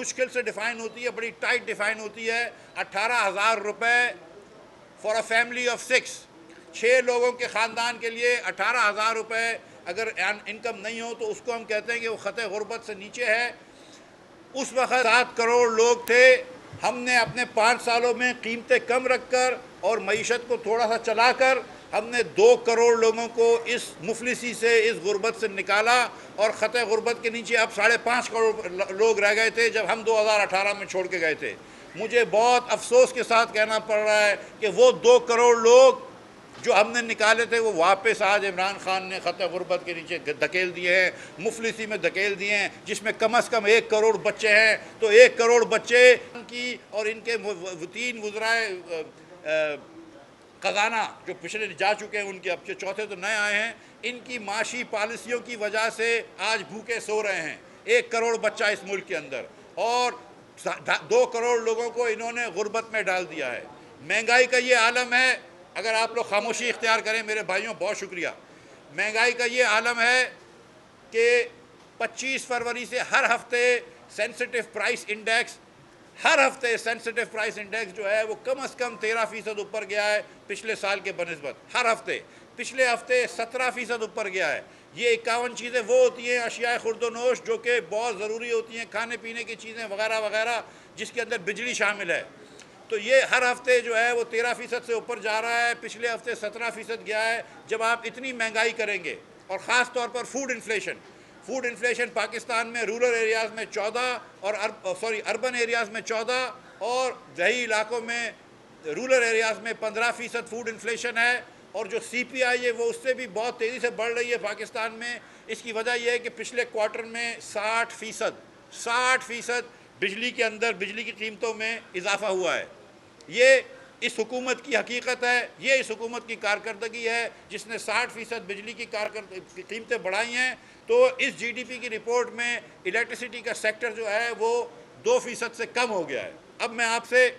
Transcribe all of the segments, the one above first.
مشکل سے ڈیفائن ہوتی ہے، بڑی ٹائٹ ڈیفائن ہوتی ہے۔ 18,000 روپے فار اے فیملی آف 6، 6 لوگوں کے خاندان کے لیے 18,000 روپے اگر انکم نہیں ہو تو اس کو ہم کہتے ہیں کہ وہ خطے غربت سے نیچے ہے۔ اس وقت 7 کروڑ لوگ تھے۔ ہم نے اپنے 5 سالوں میں قیمتیں کم رکھ کر اور معیشت کو تھوڑا سا چلا کر ہم نے 2 کروڑ لوگوں کو اس مفلسی سے، اس غربت سے نکالا، اور خطے غربت کے نیچے اب 5.5 کروڑ لوگ رہ گئے تھے جب ہم 2018 میں چھوڑ کے گئے تھے۔ مجھے بہت افسوس کے ساتھ کہنا پڑ رہا ہے کہ وہ 2 کروڑ لوگ جو ہم نے نکالے تھے وہ واپس آج عمران خان نے خطے غربت کے نیچے دھکیل دیے ہیں، مفلسی میں دھکیل دیے ہیں، جس میں کم از کم 1 کروڑ بچے ہیں۔ تو 1 کروڑ بچے کی اور ان کے 3 وزرائے خزانہ جو پچھلے جا چکے ہیں، ان کے اب چوتھے تو نئے آئے ہیں، ان کی معاشی پالیسیوں کی وجہ سے آج بھوکے سو رہے ہیں 1 کروڑ بچہ اس ملک کے اندر، اور 2 کروڑ لوگوں کو انہوں نے غربت میں ڈال دیا ہے۔ مہنگائی کا یہ عالم ہے، اگر آپ لوگ خاموشی اختیار کریں میرے بھائیوں، بہت شکریہ۔ مہنگائی کا یہ عالم ہے کہ 25 فروری سے ہر ہفتے سینسٹیو پرائس انڈیکس، ہر ہفتے سینسٹیو پرائس انڈیکس جو ہے وہ کم از کم 13% اوپر گیا ہے پچھلے سال کے بنسبت، ہر ہفتے۔ پچھلے ہفتے 17% اوپر گیا ہے۔ یہ 51 چیزیں وہ ہوتی ہیں، اشیاء خورد و نوش، جو کہ بہت ضروری ہوتی ہیں، کھانے پینے کی چیزیں وغیرہ وغیرہ، جس کے اندر بجلی شامل ہے۔ تو یہ ہر ہفتے جو ہے وہ 13% سے اوپر جا رہا ہے، پچھلے ہفتے 17% گیا ہے۔ جب آپ اتنی مہنگائی کریں گے، اور خاص طور پر فوڈ انفلیشن پاکستان میں رورل ایریاز میں 14 اور اربن ایریاز میں 14 اور دیہی علاقوں میں رورل ایریاز میں 15% فوڈ انفلیشن ہے، اور جو سی پی آئی ہے وہ اس سے بھی بہت تیزی سے بڑھ رہی ہے پاکستان میں۔ اس کی وجہ یہ ہے کہ پچھلے کوارٹر میں 60% بجلی کے اندر بجلی کی قیمتوں میں اضافہ ہوا ہے۔ یہ اس حکومت کی حقیقت ہے، یہ اس حکومت کی کارکردگی ہے جس نے 60% بجلی کی قیمتیں بڑھائی ہیں۔ تو اس جی ڈی پی کی رپورٹ میں الیکٹریسٹی کا سیکٹر جو ہے وہ 2% سے کم ہو گیا ہے۔ اب میں آپ سے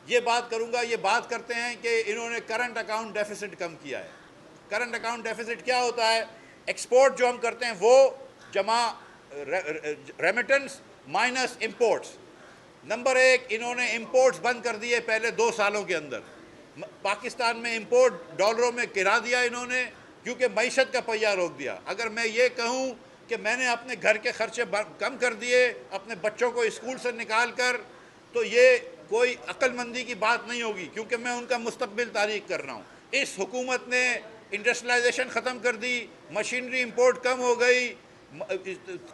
یہ بات کروں گا، یہ بات کرتے ہیں کہ انہوں نے کرنٹ اکاؤنٹ ڈیفیسٹ کم کیا ہے۔ کرنٹ اکاؤنٹ ڈیفیسٹ کیا ہوتا ہے؟ ایکسپورٹ جو ہم کرتے ہیں وہ جمع ریمیٹنس مائنس امپورٹس۔ نمبر 1، انہوں نے امپورٹس بند کر دیے پہلے 2 سالوں کے اندر۔ پاکستان میں امپورٹ ڈالروں میں گرا دیا انہوں نے، کیونکہ معیشت کا پہیہ روک دیا۔ اگر میں یہ کہوں کہ میں نے اپنے گھر کے خرچے کم کر دیے اپنے بچوں کو اسکول سے نکال کر، تو یہ کوئی عقل مندی کی بات نہیں ہوگی، کیونکہ میں ان کا مستقبل تاریخ کر رہا ہوں۔ اس حکومت نے انڈسٹریلائزیشن ختم کر دی، مشینری امپورٹ کم ہو گئی،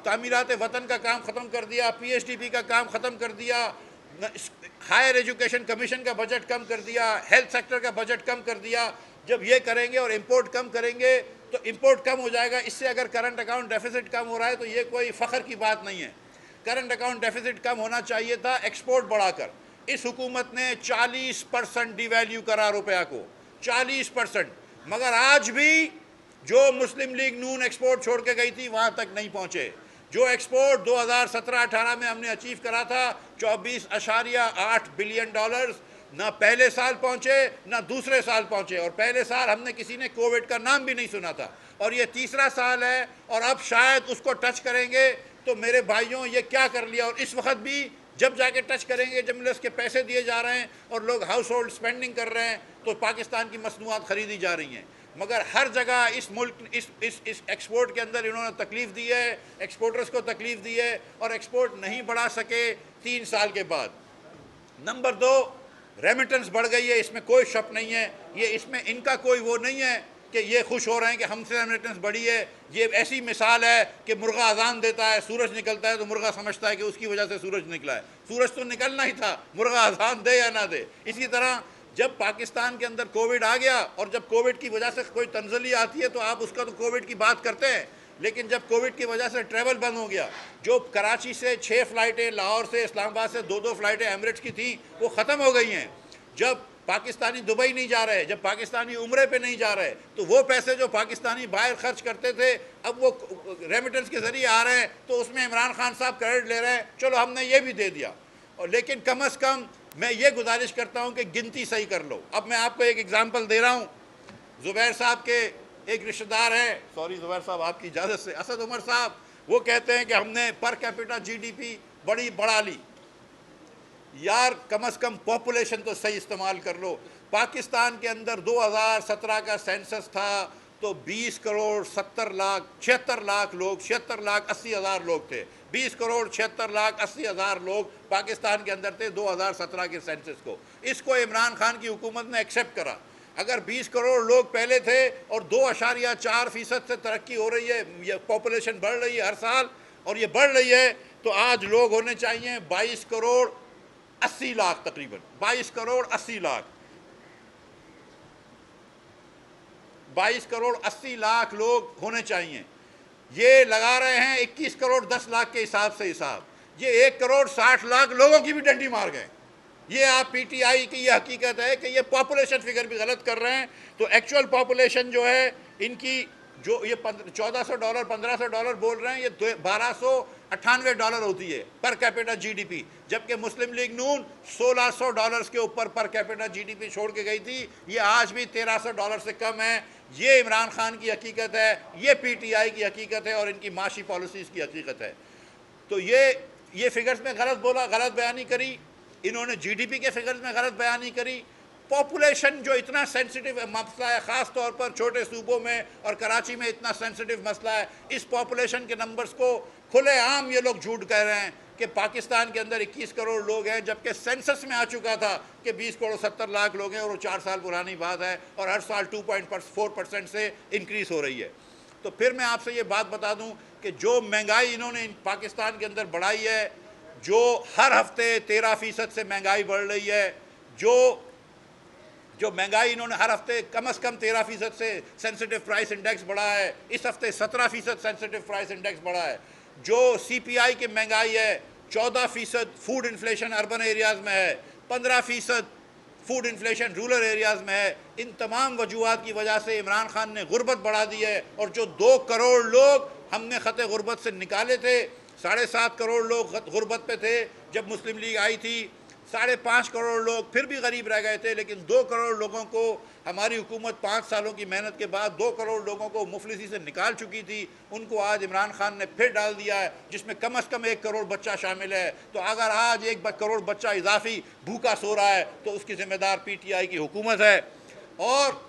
تعمیرات وطن کا کام ختم کر دیا، پی ایچ ڈی پی کا کام ختم کر دیا، ہائر ایجوکیشن کمیشن کا بجٹ کم کر دیا، ہیلتھ سیکٹر کا بجٹ کم کر دیا۔ جب یہ کریں گے اور امپورٹ کم کریں گے تو امپورٹ کم ہو جائے گا۔ اس سے اگر کرنٹ اکاؤنٹ ڈیفیسٹ کم ہو رہا ہے تو یہ کوئی فخر کی بات نہیں ہے۔ کرنٹ اکاؤنٹ ڈیفیسٹ کم ہونا چاہیے تھا ایکسپورٹ بڑھا کر۔ اس حکومت نے 40% ڈی ویلیو کرا روپیہ کو، 40%۔ مگر آج بھی جو مسلم لیگ نون ایکسپورٹ چھوڑ کے گئی تھی وہاں تک نہیں پہنچے۔ جو ایکسپورٹ 2017-18 میں ہم نے اچیو کرا تھا 24.8 بلین ڈالرز، نہ پہلے سال پہنچے نہ دوسرے سال پہنچے، اور پہلے سال ہم نے کسی نے کووڈ کا نام بھی نہیں سنا تھا، اور یہ تیسرا سال ہے اور اب شاید اس کو ٹچ کریں گے۔ تو میرے بھائیوں یہ کیا کر لیا، اور اس وقت بھی جب جا کے ٹچ کریں گے، جب ملس کے پیسے دیے جا رہے ہیں اور لوگ ہاؤس ہولڈ سپینڈنگ کر رہے ہیں تو پاکستان کی مصنوعات خریدی جا رہی ہیں۔ مگر ہر جگہ اس ملک اس ایکسپورٹ کے اندر انہوں نے تکلیف دی ہے، ایکسپورٹرز کو تکلیف دی ہے، اور ایکسپورٹ نہیں بڑھا سکے 3 سال کے بعد۔ نمبر 2، ریمیٹنس بڑھ گئی ہے، اس میں کوئی شک نہیں ہے، یہ اس میں ان کا کوئی وہ نہیں ہے کہ یہ خوش ہو رہے ہیں کہ ہم سے ریمیٹنس بڑھی ہے۔ یہ ایسی مثال ہے کہ مرغا اذان دیتا ہے، سورج نکلتا ہے تو مرغا سمجھتا ہے کہ اس کی وجہ سے سورج نکلا ہے۔ سورج تو نکلنا ہی تھا، مرغا اذان دے یا نہ دے۔ اسی طرح جب پاکستان کے اندر کووڈ آ گیا اور جب کووڈ کی وجہ سے کوئی تنزلی آتی ہے تو آپ اس کا تو کووڈ کی بات کرتے ہیں، لیکن جب کووڈ کی وجہ سے ٹریول بند ہو گیا، جو کراچی سے 6 فلائٹیں، لاہور سے، اسلام آباد سے 2 فلائٹیں ایمریٹس کی تھیں وہ ختم ہو گئی ہیں۔ جب پاکستانی دبئی نہیں جا رہے، جب پاکستانی عمرے پہ نہیں جا رہے، تو وہ پیسے جو پاکستانی باہر خرچ کرتے تھے اب وہ ریمیٹنس کے ذریعے آ رہے ہیں، تو اس میں عمران خان صاحب کریڈٹ لے رہے ہیں، چلو ہم نے یہ بھی دے دیا۔ اور لیکن کم از کم میں یہ گزارش کرتا ہوں کہ گنتی صحیح کر لو۔ اب میں آپ کو ایک ایگزامپل دے رہا ہوں۔ زبیر صاحب کے ایک رشتہ دار ہیں، سوری زبیر صاحب آپ کی اجازت سے، اسد عمر صاحب، وہ کہتے ہیں کہ ہم نے پر کیپٹا جی ڈی پی بڑھا لی. یار کم از کم پاپولیشن تو صحیح استعمال کر لو. پاکستان کے اندر 2017 کا سینسس تھا تو 20 کروڑ 70 لاکھ 76 لاکھ لوگ 76 لاکھ 80 ہزار لوگ تھے. 20 کروڑ 76 لاکھ 80 ہزار لوگ پاکستان کے اندر تھے 2017 کے سینسس کو. اس کو عمران خان کی حکومت نے ایکسیپٹ کرا. اگر 20 کروڑ لوگ پہلے تھے اور 2.4% سے ترقی ہو رہی ہے, یہ پاپولیشن بڑھ رہی ہے ہر سال اور یہ بڑھ رہی ہے, تو آج لوگ ہونے چاہیے 22 کروڑ 80 لاکھ تقریباً 22 کروڑ 80 لاکھ 22 کروڑ 80 لاکھ لوگ ہونے چاہیے. یہ لگا رہے ہیں 21 کروڑ 10 لاکھ کے حساب سے حساب. یہ 1 کروڑ 60 لاکھ لوگوں کی بھی ڈنڈی مار گئے. یہ آپ پی ٹی آئی کی یہ حقیقت ہے کہ یہ پاپولیشن فگر بھی غلط کر رہے ہیں. تو ایکچول پاپولیشن جو ہے ان کی جو یہ $1400 $1500 بول رہے ہیں, یہ $1298 ہوتی ہے پر کیپیٹا جی ڈی پی, جبکہ مسلم لیگ نون $1600 کے اوپر پر کیپیٹا جی ڈی پی چھوڑ کے گئی تھی. یہ آج بھی $1300 سے کم ہے. یہ عمران خان کی حقیقت ہے, یہ پی ٹی آئی کی حقیقت ہے اور ان کی معاشی پالیسیز کی حقیقت ہے. تو یہ فگرز میں غلط بولا, غلط بیانی کری انہوں نے. جی ڈی پی کے فگرز میں غلط بیانی کری. پاپولیشن جو اتنا سینسٹیو مسئلہ ہے, خاص طور پر چھوٹے صوبوں میں اور کراچی میں اتنا سینسٹیو مسئلہ ہے, اس پاپولیشن کے نمبرز کو کھلے عام یہ لوگ جھوٹ کہہ رہے ہیں کہ پاکستان کے اندر 21 کروڑ لوگ ہیں, جبکہ سینسس میں آ چکا تھا کہ 20 کروڑ 70 لاکھ لوگ ہیں اور وہ 4 سال پرانی بات ہے اور ہر سال 2.4% سے انکریز ہو رہی ہے. تو پھر میں آپ سے یہ بات بتا دوں کہ جو مہنگائی انہوں نے پاکستان کے اندر بڑھائی ہے, جو ہر ہفتے 13% سے مہنگائی بڑھ رہی ہے, جو مہنگائی انہوں نے ہر ہفتے کم از کم 13% سے سینسٹیو پرائس انڈیکس بڑھا ہے, اس ہفتے 17% سینسٹیو پرائس انڈیکس بڑھا ہے. جو سی پی آئی کی مہنگائی ہے 14% فوڈ انفلیشن اربن ایریاز میں ہے, 15% فوڈ انفلیشن رورل ایریاز میں ہے. ان تمام وجوہات کی وجہ سے عمران خان نے غربت بڑھا دی ہے. اور جو 2 کروڑ لوگ ہم نے خط غربت سے نکالے تھے, 7.5 کروڑ لوگ غربت پہ تھے جب مسلم لیگ آئی تھی, 5.5 کروڑ لوگ پھر بھی غریب رہ گئے تھے, لیکن 2 کروڑ لوگوں کو ہماری حکومت 5 سالوں کی محنت کے بعد 2 کروڑ لوگوں کو مفلسی سے نکال چکی تھی. ان کو آج عمران خان نے پھر ڈال دیا ہے, جس میں کم از کم 1 کروڑ بچہ شامل ہے. تو اگر آج 1 کروڑ بچہ اضافی بھوکا سو رہا ہے تو اس کی ذمہ دار پی ٹی آئی کی حکومت ہے. اور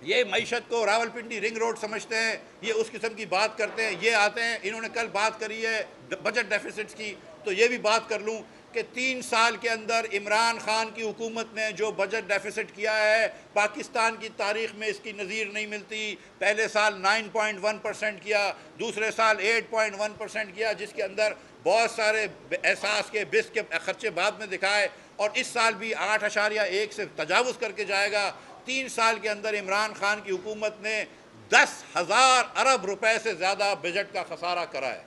یہ معیشت کو راولپنڈی رنگ روڈ سمجھتے ہیں, یہ اس قسم کی بات کرتے ہیں. یہ آتے ہیں, انہوں نے کل بات کری ہے بجٹ ڈیفیسٹس کی, تو یہ بھی بات کر لوں کہ 3 سال کے اندر عمران خان کی حکومت نے جو بجٹ ڈیفیسٹ کیا ہے پاکستان کی تاریخ میں اس کی نظیر نہیں ملتی. پہلے سال 9.1% کیا, دوسرے سال 8.1% کیا, جس کے اندر بہت سارے احساس کے بس کے خرچے بعد میں دکھائے, اور اس سال بھی 8.1 سے تجاوز کر کے جائے گا. 3 سال کے اندر عمران خان کی حکومت نے 10,000 ارب روپے سے زیادہ بجٹ کا خسارہ کرا ہے.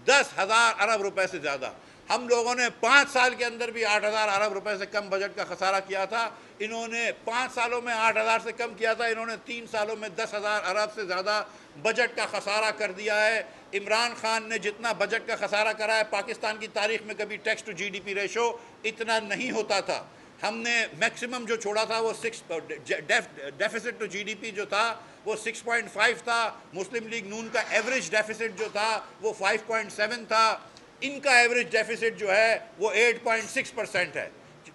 10,000 ارب روپے سے زیادہ. ہم لوگوں نے 5 سال کے اندر بھی 8,000 ارب روپے سے کم بجٹ کا خسارہ کیا تھا. انہوں نے 5 سالوں میں 8,000 سے کم کیا تھا, انہوں نے 3 سالوں میں 10,000 ارب سے زیادہ بجٹ کا خسارہ کر دیا ہے. عمران خان نے جتنا بجٹ کا خسارہ کرا ہے, پاکستان کی تاریخ میں کبھی tax to G D P ratio اتنا نہیں ہوتا تھا. ہم نے میکسیمم جو چھوڑا تھا وہ deficit to G D P جو تھا وہ 6.5 تھا. مسلم لیگ نون کا ایوریج ڈیفیسٹ جو تھا وہ 5.7 تھا. ان کا ایوریج ڈیفیسٹ جو ہے وہ 8.6% ہے.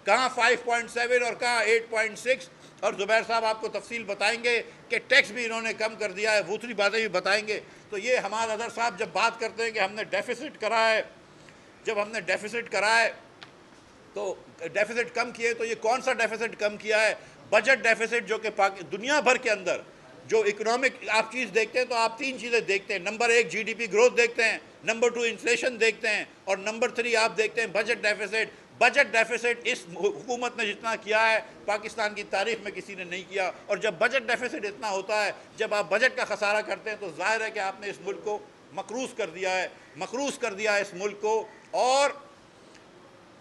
کہاں 5.7 اور کہاں 8.6. اور زبیر صاحب آپ کو تفصیل بتائیں گے کہ ٹیکس بھی انہوں نے کم کر دیا ہے, دوسری باتیں بھی بتائیں گے. تو یہ حماد اظہر صاحب جب بات کرتے ہیں کہ ہم نے ڈیفیسٹ کرا ہے, جب ہم نے ڈیفیسٹ کرا ہے تو ڈیفیسٹ کم کیے, تو یہ کون سا ڈیفیسٹ کم کیا ہے؟ بجٹ ڈیفیسٹ, جو کہ دنیا بھر کے اندر جو اکنامک آپ چیز دیکھتے ہیں تو آپ 3 چیزیں دیکھتے ہیں. Number 1 G D P growth دیکھتے ہیں, نمبر 2 انفلیشن دیکھتے ہیں, اور نمبر 3 آپ دیکھتے ہیں بجٹ ڈیفیسٹ. بجٹ ڈیفیسٹ اس حکومت نے جتنا کیا ہے پاکستان کی تاریخ میں کسی نے نہیں کیا. اور جب بجٹ ڈیفیسٹ اتنا ہوتا ہے, جب آپ بجٹ کا خسارہ کرتے ہیں, تو ظاہر ہے کہ آپ نے اس ملک کو مقروض کر دیا ہے, اس ملک کو. اور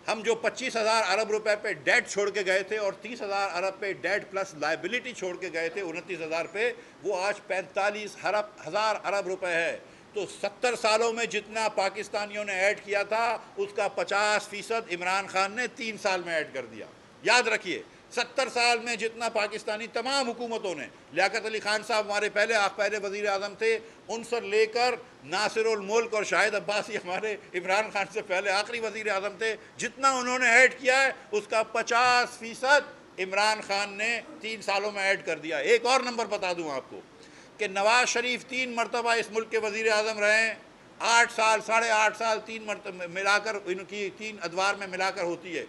ہم جو 25,000 ارب روپے پہ ڈیٹ چھوڑ کے گئے تھے اور 30,000 ارب پہ ڈیٹ پلس لائبلٹی چھوڑ کے گئے تھے 29,000 پہ, وہ آج 45,000 ارب روپے ہے. تو 70 سالوں میں جتنا پاکستانیوں نے ایڈ کیا تھا اس کا 50% عمران خان نے 3 سال میں ایڈ کر دیا. یاد رکھیے 70 سال میں جتنا پاکستانی تمام حکومتوں نے، لیاقت علی خان صاحب ہمارے پہلے وزیر اعظم تھے، ان سے لے کر ناصر الملک اور شاہد عباسی ہمارے عمران خان سے پہلے آخری وزیر اعظم تھے، جتنا انہوں نے ایڈ کیا ہے اس کا 50% عمران خان نے 3 سالوں میں ایڈ کر دیا۔ ایک اور نمبر بتا دوں آپ کو کہ نواز شریف 3 مرتبہ اس ملک کے وزیر اعظم رہے ہیں، 8 سال 8.5 سال 3 مرتبہ ملا کر، ان کی 3 ادوار میں ملا کر ہوتی ہے۔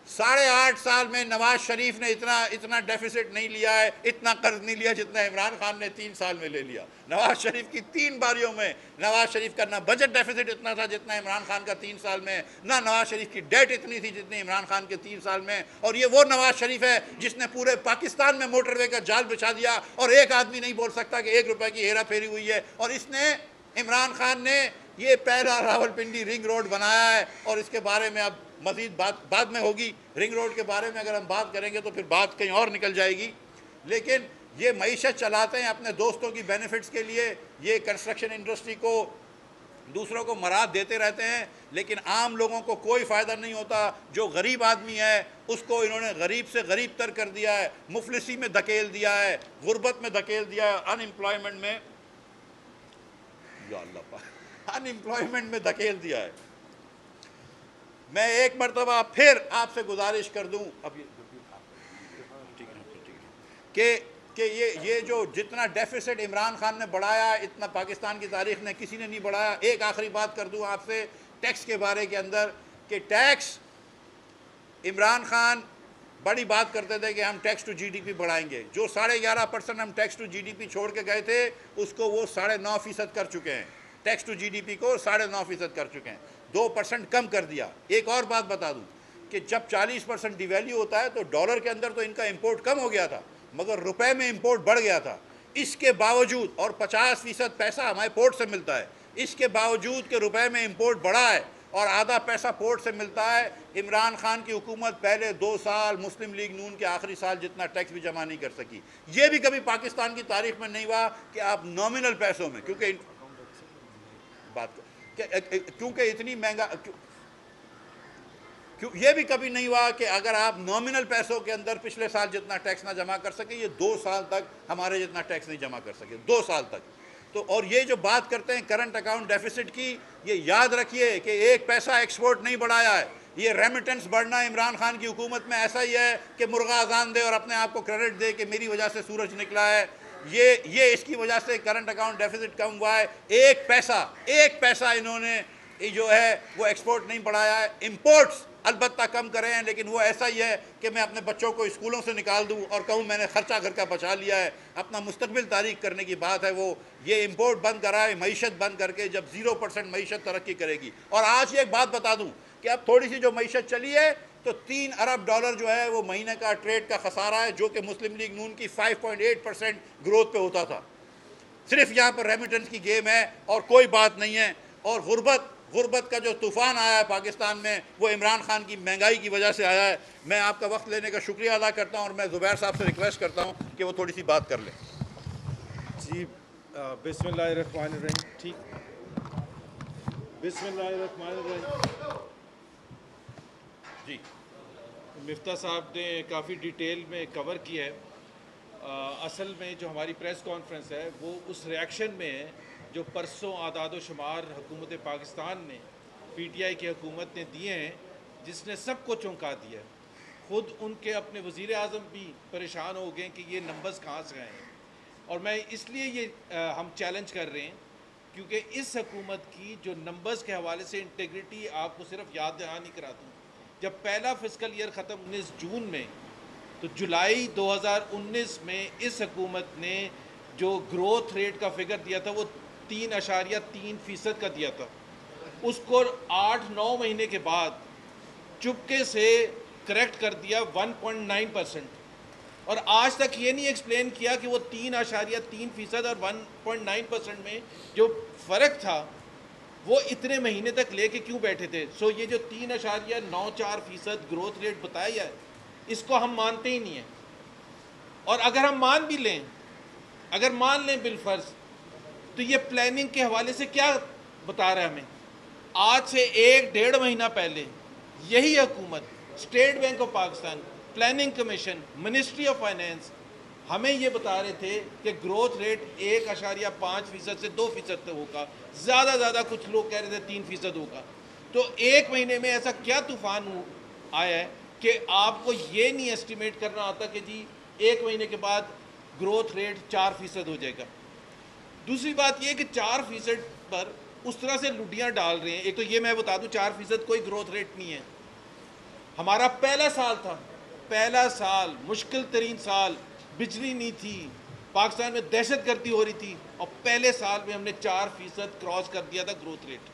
8.5 سال میں نواز شریف نے اتنا ڈیفیسٹ نہیں لیا ہے، اتنا قرض نہیں لیا جتنا عمران خان نے 3 سال میں لے لیا۔ نواز شریف کی 3 باریوں میں نواز شریف کا نہ بجٹ ڈیفیسٹ اتنا تھا جتنا عمران خان کا 3 سال میں، نہ نواز شریف کی ڈیٹ اتنی تھی جتنی عمران خان کے 3 سال میں۔ اور یہ وہ نواز شریف ہے جس نے پورے پاکستان میں موٹر وے کا جال بچھا دیا اور ایک آدمی نہیں بول سکتا کہ 1 روپے کی ہیرا پھیری ہوئی ہے۔ اور اس نے، عمران خان نے، یہ پہلا راولپنڈی رنگ روڈ بنایا ہے، اور اس کے بارے میں اب مزید بات بعد میں ہوگی۔ رنگ روڈ کے بارے میں اگر ہم بات کریں گے تو پھر بات کہیں اور نکل جائے گی، لیکن یہ معیشت چلاتے ہیں اپنے دوستوں کی بینیفٹس کے لیے، یہ کنسٹرکشن انڈسٹری کو دوسروں کو مراد دیتے رہتے ہیں، لیکن عام لوگوں کو کوئی فائدہ نہیں ہوتا۔ جو غریب آدمی ہے اس کو انہوں نے غریب سے غریب تر کر دیا ہے، مفلسی میں دھکیل دیا ہے، غربت میں دھکیل دیا ہے، ان امپلائمنٹ میں، یا اللہ پاک، ان امپلائمنٹ میں دھکیل دیا ہے۔ میں ایک مرتبہ پھر آپ سے گزارش کر دوں اب کہ یہ جو جتنا ڈیفیسٹ عمران خان نے بڑھایا اتنا پاکستان کی تاریخ نے کسی نے نہیں بڑھایا۔ ایک آخری بات کر دوں آپ سے ٹیکس کے بارے کے اندر، کہ ٹیکس، عمران خان بڑی بات کرتے تھے کہ ہم tax to G D P بڑھائیں گے۔ جو 11.5% ہم tax to G D P چھوڑ کے گئے تھے اس کو وہ 9.5% کر چکے ہیں، tax to G D P کو 9.5% کر چکے ہیں، 2% کم کر دیا۔ ایک اور بات بتا دوں کہ جب 40% ڈی ویلیو ہوتا ہے تو ڈالر کے اندر تو ان کا امپورٹ کم ہو گیا تھا مگر روپے میں امپورٹ بڑھ گیا تھا۔ اس کے باوجود، اور 50% پیسہ ہمارے پورٹ سے ملتا ہے، اس کے باوجود کہ روپے میں امپورٹ بڑھا ہے اور آدھا پیسہ پورٹ سے ملتا ہے، عمران خان کی حکومت پہلے 2 سال مسلم لیگ نون کے آخری سال جتنا ٹیکس بھی جمع نہیں کر سکی۔ یہ بھی کبھی پاکستان کی تاریخ میں نہیں ہوا کہ آپ نامنل پیسوں میں، کیونکہ اتنی مہنگا، یہ بھی کبھی نہیں ہوا کہ اگر آپ نامنل پیسوں کے اندر پچھلے سال جتنا ٹیکس نہ جمع کر سکے، یہ 2 سال تک ہمارے جتنا ٹیکس نہیں جمع کر سکے، 2 سال تک۔ تو اور یہ جو بات کرتے ہیں کرنٹ اکاؤنٹ ڈیفیسٹ کی، یہ یاد رکھیے کہ 1 پیسہ ایکسپورٹ نہیں بڑھایا ہے۔ یہ ریمیٹنس بڑھنا عمران خان کی حکومت میں ایسا ہی ہے کہ مرغا اذان دے اور اپنے آپ کو کریڈٹ دے کہ میری وجہ سے سورج نکلا ہے۔ یہ اس کی وجہ سے کرنٹ اکاؤنٹ ڈیفیسٹ کم ہوا ہے۔ 1 پیسہ انہوں نے جو ہے وہ ایکسپورٹ نہیں بڑھایا ہے۔ امپورٹس البتہ کم کرے ہیں، لیکن وہ ایسا ہی ہے کہ میں اپنے بچوں کو اسکولوں سے نکال دوں اور کہوں میں نے خرچہ گھر کا بچا لیا ہے۔ اپنا مستقبل تاریخ کرنے کی بات ہے وہ، یہ امپورٹ بند کرائے، معیشت بند کر کے، جب 0% معیشت ترقی کرے گی۔ اور آج یہ ایک بات بتا دوں کہ اب تھوڑی سی جو معیشت چلی ہے تو $3 ارب جو ہے وہ مہینے کا ٹریڈ کا خسارہ ہے، جو کہ مسلم لیگ نون کی 5.8% گروتھ پہ ہوتا تھا۔ صرف یہاں پر ریمیٹنس کی گیم ہے اور کوئی بات نہیں ہے۔ اور غربت کا جو طوفان آیا ہے پاکستان میں وہ عمران خان کی مہنگائی کی وجہ سے آیا ہے۔ میں آپ کا وقت لینے کا شکریہ ادا کرتا ہوں اور میں زبیر صاحب سے ریکویسٹ کرتا ہوں کہ وہ تھوڑی سی بات کر لیں۔ جی بسم اللہ الرحمن الرحیم۔ ٹھیک، بسم اللہ الرحمن الرحیم۔ جی مفتاح صاحب نے کافی ڈیٹیل میں کور کیا ہے۔ اصل میں جو ہماری پریس کانفرنس ہے وہ اس ریاکشن میں ہے جو پرسوں اعداد و شمار حکومت پاکستان نے، پی ٹی آئی کی حکومت نے دیے ہیں، جس نے سب کو چونکا دیا ہے۔ خود ان کے اپنے وزیر اعظم بھی پریشان ہو گئے کہ یہ نمبرز کہاں سے آئے ہیں۔ اور میں اس لیے یہ ہم چیلنج کر رہے ہیں کیونکہ اس حکومت کی جو نمبرز کے حوالے سے انٹیگریٹی، آپ کو صرف یاد دہانی کرا دوں، جب پہلا فسکل ایئر ختم 19 جون میں، تو جولائی 2019 میں اس حکومت نے جو گروتھ ریٹ کا فگر دیا تھا وہ 3.3% کا دیا تھا۔ اس کو 8-9 مہینے کے بعد چپکے سے کریکٹ کر دیا 1.9%، اور آج تک یہ نہیں ایکسپلین کیا کہ وہ 3.3% اور 1.9% میں جو فرق تھا وہ اتنے مہینے تک لے کے کیوں بیٹھے تھے۔ سو یہ جو 3.94% گروتھ ریٹ بتایا ہے اس کو ہم مانتے ہی نہیں ہیں۔ اور اگر ہم مان بھی لیں، اگر مان لیں بالفرض، تو یہ پلاننگ کے حوالے سے کیا بتا رہا ہے ہمیں؟ آج سے 1-1.5 مہینہ پہلے یہی حکومت، state bank of Pakistan, planning commission, ministry of finance ہمیں یہ بتا رہے تھے کہ گروتھ ریٹ 1.5% سے 2% ہوگا, زیادہ کچھ لوگ کہہ رہے تھے 3% ہوگا. تو ایک مہینے میں ایسا کیا طوفان آیا ہے کہ آپ کو یہ نہیں ایسٹیمیٹ کرنا آتا کہ جی ایک مہینے کے بعد گروتھ ریٹ 4% ہو جائے گا. دوسری بات یہ کہ 4% پر اس طرح سے لڈیاں ڈال رہے ہیں. ایک تو یہ میں بتا دوں 4% کوئی گروتھ ریٹ نہیں ہے. ہمارا پہلا سال تھا, پہلا سال مشکل ترین سال, بجلی نہیں تھی, پاکستان میں دہشت گردی ہو رہی تھی, اور پہلے سال میں ہم نے 4% کراس کر دیا تھا گروتھ ریٹ,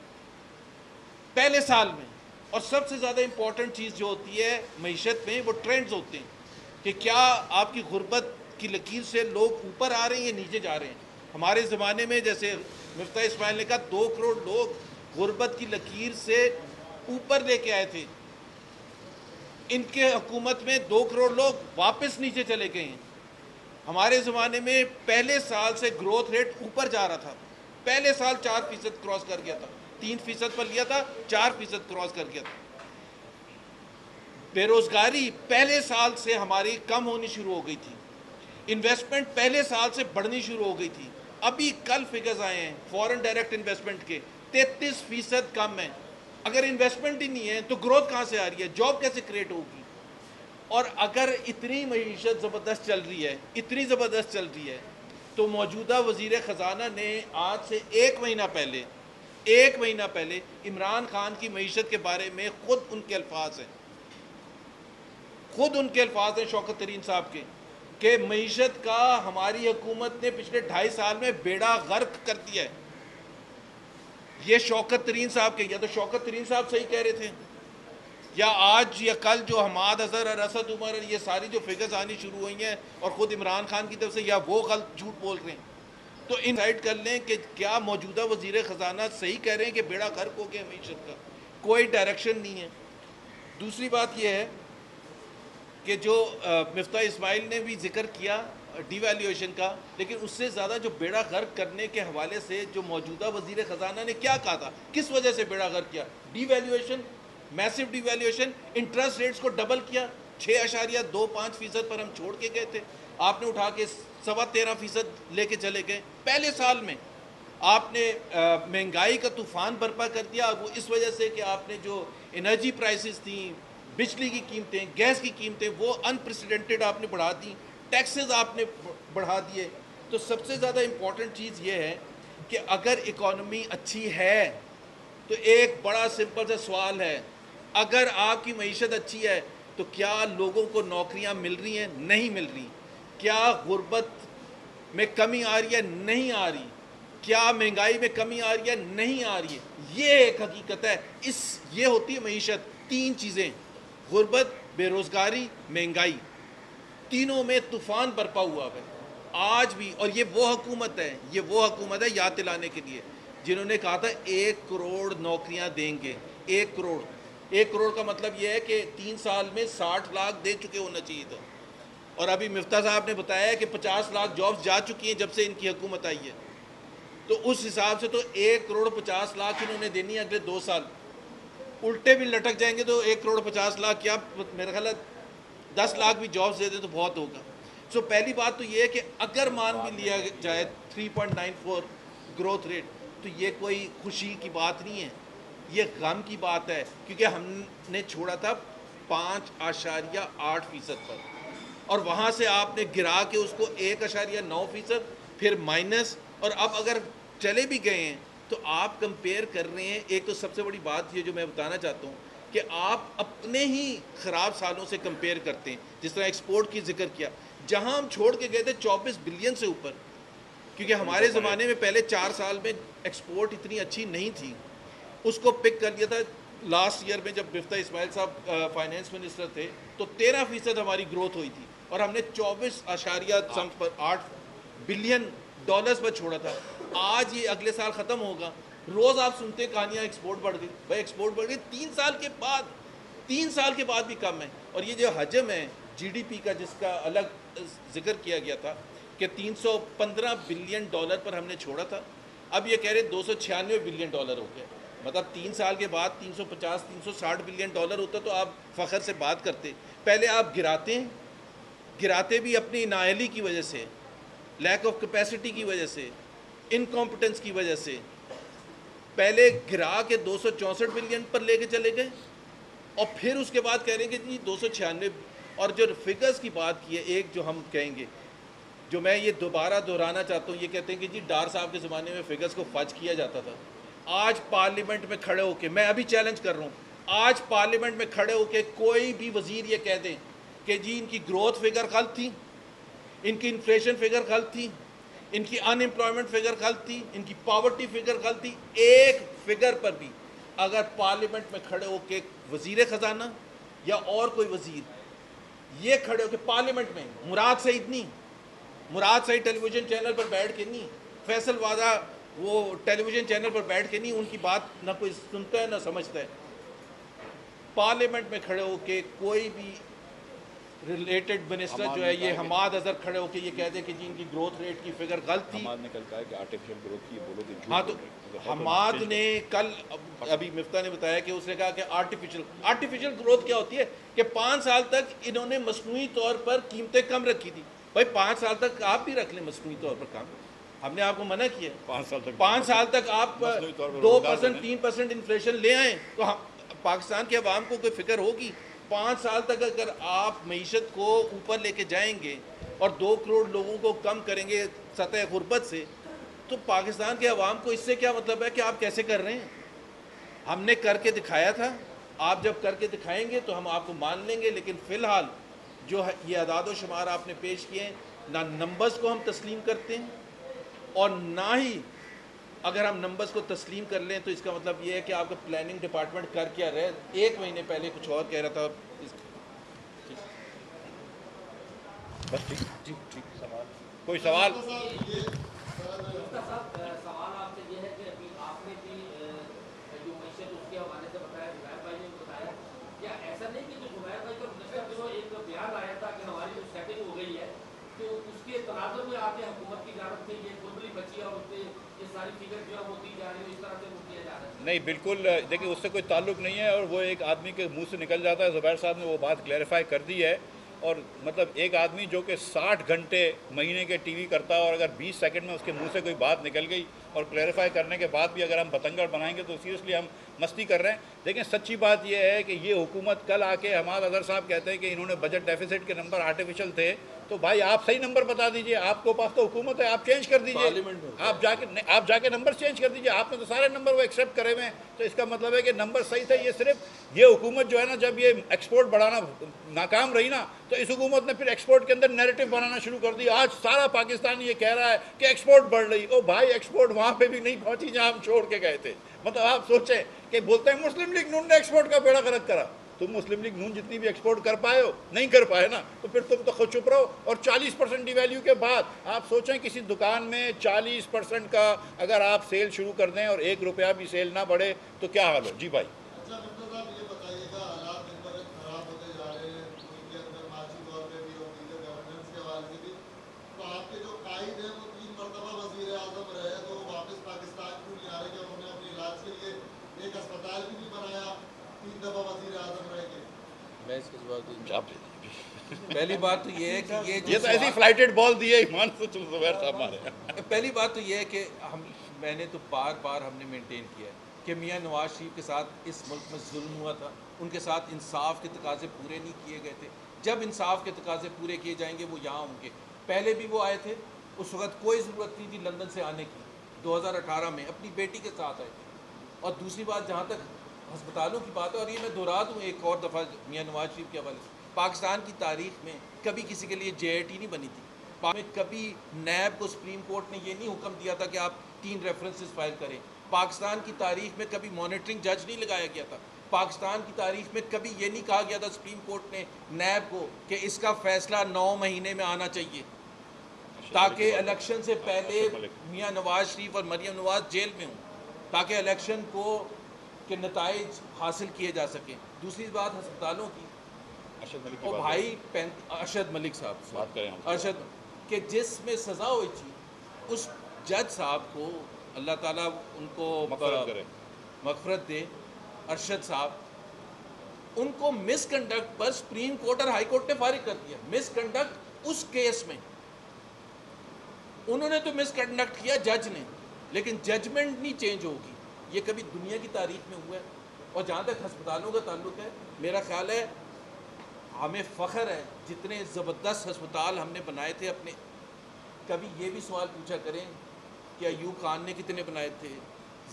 پہلے سال میں. اور سب سے زیادہ امپورٹنٹ چیز جو ہوتی ہے معیشت میں وہ ٹرینڈز ہوتے ہیں کہ کیا آپ کی غربت کی لکیر سے لوگ اوپر آ رہے ہیں یا نیچے جا رہے ہیں. ہمارے زمانے میں جیسے مفتاح اسماعیل نے کہا 2 کروڑ لوگ غربت کی لکیر سے اوپر لے کے آئے تھے. ان کے حکومت میں 2 کروڑ لوگ واپس نیچے چلے گئے ہیں. ہمارے زمانے میں پہلے سال سے گروتھ ریٹ اوپر جا رہا تھا, پہلے سال 4% کراس کر گیا تھا, 3% پر لیا تھا, 4% کراس کر گیا تھا. بے روزگاری پہلے سال سے ہماری کم ہونی شروع ہو گئی تھی. انویسٹمنٹ پہلے سال سے بڑھنی شروع ہو گئی تھی. ابھی کل فگرز آئے ہیں فورن ڈائریکٹ انویسٹمنٹ کے, 33% کم ہیں. اگر انویسٹمنٹ ہی نہیں ہے تو گروتھ کہاں سے آ رہی ہے, جاب کیسے کریٹ ہوگی؟ اور اگر اتنی معیشت زبردست چل رہی ہے, اتنی زبردست چل رہی ہے, تو موجودہ وزیر خزانہ نے آج سے ایک مہینہ پہلے عمران خان کی معیشت کے بارے میں خود ان کے الفاظ ہیں شوکت ترین صاحب کے, کہ معیشت کا ہماری حکومت نے پچھلے 2.5 سال میں بیڑا غرق کر دیا ہے. یہ شوکت ترین صاحب کے, یا تو شوکت ترین صاحب صحیح کہہ رہے تھے, یا آج یا کل جو حماد اظہر اور اسد عمر اور یہ ساری جو فگرز آنی شروع ہوئی ہیں اور خود عمران خان کی طرف سے, یا وہ غلط جھوٹ بول رہے ہیں. تو انسائٹ کر لیں کہ کیا موجودہ وزیر خزانہ صحیح کہہ رہے ہیں کہ بیڑا غرق ہو گیا معیشت کا, کوئی ڈائریکشن نہیں ہے. دوسری بات یہ ہے کہ جو مفتاح اسماعیل نے بھی ذکر کیا ڈی ویلیویشن کا, لیکن اس سے زیادہ جو بیڑا غرق کرنے کے حوالے سے جو موجودہ وزیر خزانہ نے کیا کہا تھا, کس وجہ سے بیڑا غرق کیا؟ ڈی ویلیویشن, میسو ڈی ویلیویشن, انٹرسٹ ریٹس کو ڈبل کیا, 6.25% پر ہم چھوڑ کے گئے تھے, آپ نے اٹھا کے 13.25% لے کے چلے گئے. پہلے سال میں آپ نے مہنگائی کا طوفان برپا کر دیا, اور وہ اس وجہ سے کہ آپ نے جو انرجی پرائسز تھیں, بجلی کی قیمتیں, گیس کی قیمتیں, وہ انپریسیڈنٹڈ آپ نے بڑھا دیں, ٹیکسز آپ نے بڑھا دیے. تو سب سے زیادہ امپورٹنٹ چیز یہ ہے کہ اگر اکانومی اچھی ہے تو ایک بڑا سمپل سا سوال ہے, اگر آپ کی معیشت اچھی ہے تو کیا لوگوں کو نوکریاں مل رہی ہیں؟ نہیں مل رہی. کیا غربت میں کمی آ رہی ہے؟ نہیں آ رہی. کیا مہنگائی میں کمی آ رہی ہے؟ نہیں آ رہی ہے. یہ ایک حقیقت ہے. یہ ہوتی ہے معیشت. 3 چیزیں, غربت, بے روزگاری, مہنگائی, تینوں میں طوفان برپا ہوا ہے آج بھی. اور یہ وہ حکومت ہے یاد دلانے کے لیے جنہوں نے کہا تھا 1 کروڑ نوکریاں دیں گے. 1 کروڑ کا مطلب یہ ہے کہ 3 سال میں 60 لاکھ دے چکے ہونا چاہیے تھا, اور ابھی مفتاح صاحب نے بتایا کہ 50 لاکھ جابز جا چکی ہیں جب سے ان کی حکومت آئی ہے. تو اس حساب سے تو 1 کروڑ 50 لاکھ انہوں نے دینی ہے اگلے 2 سال. الٹے بھی لٹک جائیں گے تو 1 کروڑ 50 لاکھ, کیا میرا خیال ہے 10 لاکھ بھی جابز دے دے تو بہت ہوگا. سو پہلی بات تو یہ ہے کہ اگر مان بھی لیا جائے 3.94 گروتھ ریٹ, تو یہ کوئی خوشی کی بات نہیں ہے, یہ غم کی بات ہے, کیونکہ ہم نے چھوڑا تھا 5.8% پر, اور وہاں سے آپ نے گرا کے اس کو 1.9%, پھر مائنس, اور اب اگر چلے بھی گئے ہیں تو آپ کمپیئر کر رہے ہیں. ایک تو سب سے بڑی بات یہ جو میں بتانا چاہتا ہوں کہ آپ اپنے ہی خراب سالوں سے کمپیئر کرتے ہیں. جس طرح ایکسپورٹ کی ذکر کیا, جہاں ہم چھوڑ کے گئے تھے 24 بلین سے اوپر, کیونکہ ہمارے زمانے میں پہلے 4 سال میں ایکسپورٹ اتنی اچھی نہیں تھی, اس کو پک کر لیا تھا. لاسٹ ایئر میں جب مفتاح اسماعیل صاحب فائنینس منسٹر تھے تو 13% ہماری گروتھ ہوئی تھی, اور ہم نے 24.8 بلین ڈالرز پر چھوڑا تھا. آج یہ اگلے سال ختم ہوگا. روز آپ سنتے کہانیاں ایکسپورٹ بڑھ گئی, بھائی ایکسپورٹ بڑھ گئی 3 سال کے بعد بھی کم ہے. اور یہ جو حجم ہے جی ڈی پی کا جس کا الگ ذکر کیا گیا تھا کہ 315 بلین ڈالر پر ہم نے چھوڑا تھا, اب یہ کہہ رہے 296 بلین ڈالر ہو گیا. مطلب 3 سال کے بعد 350-360 بلین ڈالر ہوتا تو آپ فخر سے بات کرتے. پہلے آپ گراتے بھی اپنی نااہلی کی وجہ سے, لیک آف کیپیسٹی کی وجہ سے, انکمپٹنس کی وجہ سے. پہلے گرا کے 264 بلین پر لے کے چلے گئے, اور پھر اس کے بعد کہہ رہے ہیں کہ جی 296. اور جو فگرز کی بات کی ہے, ایک جو ہم کہیں گے, جو میں یہ دوبارہ دہرانا چاہتا ہوں, یہ کہتے ہیں کہ جی ڈار صاحب کے زمانے میں فگرز کو فج کیا جاتا تھا. آج پارلیمنٹ میں کھڑے ہو کے, میں ابھی چیلنج کر رہا ہوں, آج پارلیمنٹ میں کھڑے ہو کے کوئی بھی وزیر یہ کہہ دیں کہ جی ان کی گروتھ فگر غلط تھی, ان کی انفلیشن فگر غلط تھی, ان کی ان امپلائمنٹ فگر غلط تھی, ان کی پاورٹی فگر غلط تھی, ایک فگر پر بھی اگر پارلیمنٹ میں کھڑے ہو کے وزیر خزانہ یا اور کوئی وزیر یہ کھڑے ہو کے پارلیمنٹ میں, مراد سعید ٹیلی ویژن چینل پر بیٹھ کے نہیں, فیصل وادہ وہ ٹیلی ویژن چینل پر بیٹھ کے نہیں, ان کی بات نہ کوئی سنتا ہے نہ سمجھتا ہے. پارلیمنٹ میں کھڑے ہو کے کوئی بھی ریلیٹڈ منسٹر جو ہے, یہ حماد اظہر کھڑے ہو کے یہ کہہ دیں کہ جی ان کی گروتھ ریٹ کی فگر غلط تھی. حماد نے کل کہا کہ آرٹیفیشل گروتھ کی بولو کہ ہاں, تو حماد نے کل, ابھی مفتاح نے بتایا کہ اس نے کہا کہ آرٹیفیشل گروتھ کیا ہوتی ہے, کہ 5 سال تک انہوں نے مصنوعی طور پر قیمتیں کم رکھی تھی. بھائی 5 سال تک آپ بھی رکھ لیں مصنوعی طور پر کم, ہم نے آپ کو منع کیا. 5 سال تک آپ 2% 3% انفلیشن لے آئیں تو پاکستان کے عوام کو کوئی فکر ہوگی. 5 سال تک اگر آپ معیشت کو اوپر لے کے جائیں گے اور 2 کروڑ لوگوں کو کم کریں گے سطح غربت سے, تو پاکستان کے عوام کو اس سے کیا مطلب ہے کہ آپ کیسے کر رہے ہیں. ہم نے کر کے دکھایا تھا, آپ جب کر کے دکھائیں گے تو ہم آپ کو مان لیں گے. لیکن فی الحال جو یہ اعداد و شمار آپ نے پیش کیے ہیں, نہ نمبرز کو ہم تسلیم کرتے ہیں, اور نہ ہی اگر ہم نمبرز کو تسلیم کر لیں تو اس کا مطلب یہ ہے کہ آپ کا پلاننگ ڈپارٹمنٹ کر کیا رہے. 1 مہینے پہلے کچھ اور کہہ رہا تھا. بس ٹھیک کوئی سوال؟ سوال آپ سے یہ ہے کہ ابھی آپ نے بھی جو معیشت اس کے حوالے سے بتایا, زبیر بھائی نے بتایا, کیا ایسا نہیں کہ جو زبیر بھائی کا گزشتہ دنوں ایک بیان آیا تھا کہ ہماری جو سیٹنگ ہو گئی ہے تو اس کے تناظر میں آ کے حکومت کی جانب سے یہ گلبلی بچی ہے اور اس پہ یہ ساری فگر جو ہے وہ دی جا رہی ہے, اس طرح سے وہ کیا جا رہا ہے؟ نہیں, بالکل دیکھیں, اس سے کوئی تعلق نہیں ہے, اور وہ ایک آدمی کے منہ سے نکل جاتا ہے. زبیر صاحب نے وہ بات کلیریفائی کر دی ہے. اور مطلب ایک آدمی جو کہ 60 گھنٹے مہینے کے ٹی وی کرتا ہے, اور اگر 20 سیکنڈ میں اس کے منہ سے کوئی بات نکل گئی اور کلیریفائی کرنے کے بعد بھی اگر ہم بتنگڑ بنائیں گے تو سیریسلی ہم مستی کر رہے ہیں. لیکن سچی بات یہ ہے کہ یہ حکومت کل آ کے حماد اظہر صاحب کہتے ہیں کہ انہوں نے بجٹ ڈیفیسٹ کے نمبر آرٹیفیشل تھے, تو بھائی آپ صحیح نمبر بتا دیجئے, آپ کو پاس تو حکومت ہے, آپ چینج کر دیجئے, آپ جا کے نمبر چینج کر دیجئے. آپ نے تو سارے نمبر وہ ایکسیپٹ کرے ہوئے ہیں, تو اس کا مطلب ہے کہ نمبر صحیح تھے. یہ صرف یہ حکومت جو ہے نا, جب یہ ایکسپورٹ بڑھانا ناکام رہی نا, تو اس حکومت نے پھر ایکسپورٹ کے اندر نیریٹو بنانا شروع کر دی. آج سارا پاکستان یہ کہہ رہا ہے کہ ایکسپورٹ بڑھ رہی. او بھائی, ایکسپورٹ وہاں پہ بھی نہیں پہنچی جہاں ہم چھوڑ کے گئے تھے. مطلب آپ سوچیں کہ بولتے ہیں مسلم لیگ نون نے ایکسپورٹ کا بیڑا غرق کرا. تم مسلم لیگ نون جتنی بھی ایکسپورٹ کر پائے ہو, نہیں کر پائے نا, تو پھر تم تو خود چپ رہو. اور 40% ڈی ویلیو کے بعد آپ سوچیں کسی دکان میں 40% کا اگر آپ سیل شروع کر دیں اور 1 روپیہ بھی سیل نہ بڑھے تو کیا حال ہو. جی بھائی, پہلی بات تو یہ ہے کہ یہ تو ایسی فلائٹڈ بال دی ہے ایمان سے. چلو زبیر صاحب ہمارے, پہلی بات تو یہ ہے کہ میں نے تو بار ہم نے مینٹین کیا ہے کہ میاں نواز شریف کے ساتھ اس ملک میں ظلم ہوا تھا, ان کے ساتھ انصاف کے تقاضے پورے نہیں کیے گئے تھے. جب انصاف کے تقاضے پورے کیے جائیں گے وہ یہاں ہوں گے. پہلے بھی وہ آئے تھے, اس وقت کوئی ضرورت نہیں تھی لندن سے آنے کی. 2018 میں اپنی بیٹی کے ساتھ آئے تھے. اور دوسری بات, جہاں تک ہسپتالوں کی بات ہے, اور یہ میں دہرا دوں ایک اور دفعہ میاں نواز شریف کے حوالے سے, پاکستان کی تاریخ میں کبھی کسی کے لیے JIT نہیں بنی تھی. کبھی نیب کو سپریم کورٹ نے یہ نہیں حکم دیا تھا کہ آپ 3 ریفرنسز فائل کریں. پاکستان کی تاریخ میں کبھی مانیٹرنگ جج نہیں لگایا گیا تھا. پاکستان کی تاریخ میں کبھی یہ نہیں کہا گیا تھا سپریم کورٹ نے نیب کو کہ اس کا فیصلہ 9 مہینے میں آنا چاہیے, تاکہ الیکشن سے پہلے میاں نواز شریف اور مریم نواز جیل میں ہوں, تاکہ الیکشن کو کے نتائج حاصل کیے جا سکیں. دوسری بات ہسپتالوں کی, اور بھائی ارشد ملک صاحب بات کریں ارشد, کہ جس میں سزا ہوئی تھی اس جج صاحب کو اللہ تعالیٰ ان کو مغفرت کرے, مغفرت دے ارشد صاحب, ان کو مس کنڈکٹ پر سپریم کورٹ اور ہائی کورٹ نے فارغ کر دیا. مس کنڈکٹ اس کیس میں انہوں نے تو مس کنڈکٹ کیا جج نے, لیکن ججمنٹ نہیں چینج ہوگی. یہ کبھی دنیا کی تاریخ میں ہوا ہے. اور جہاں تک ہسپتالوں کا تعلق ہے, میرا خیال ہے ہمیں فخر ہے جتنے زبردست ہسپتال ہم نے بنائے تھے اپنے. کبھی یہ بھی سوال پوچھا کریں کہ ایوب خان نے کتنے بنائے تھے,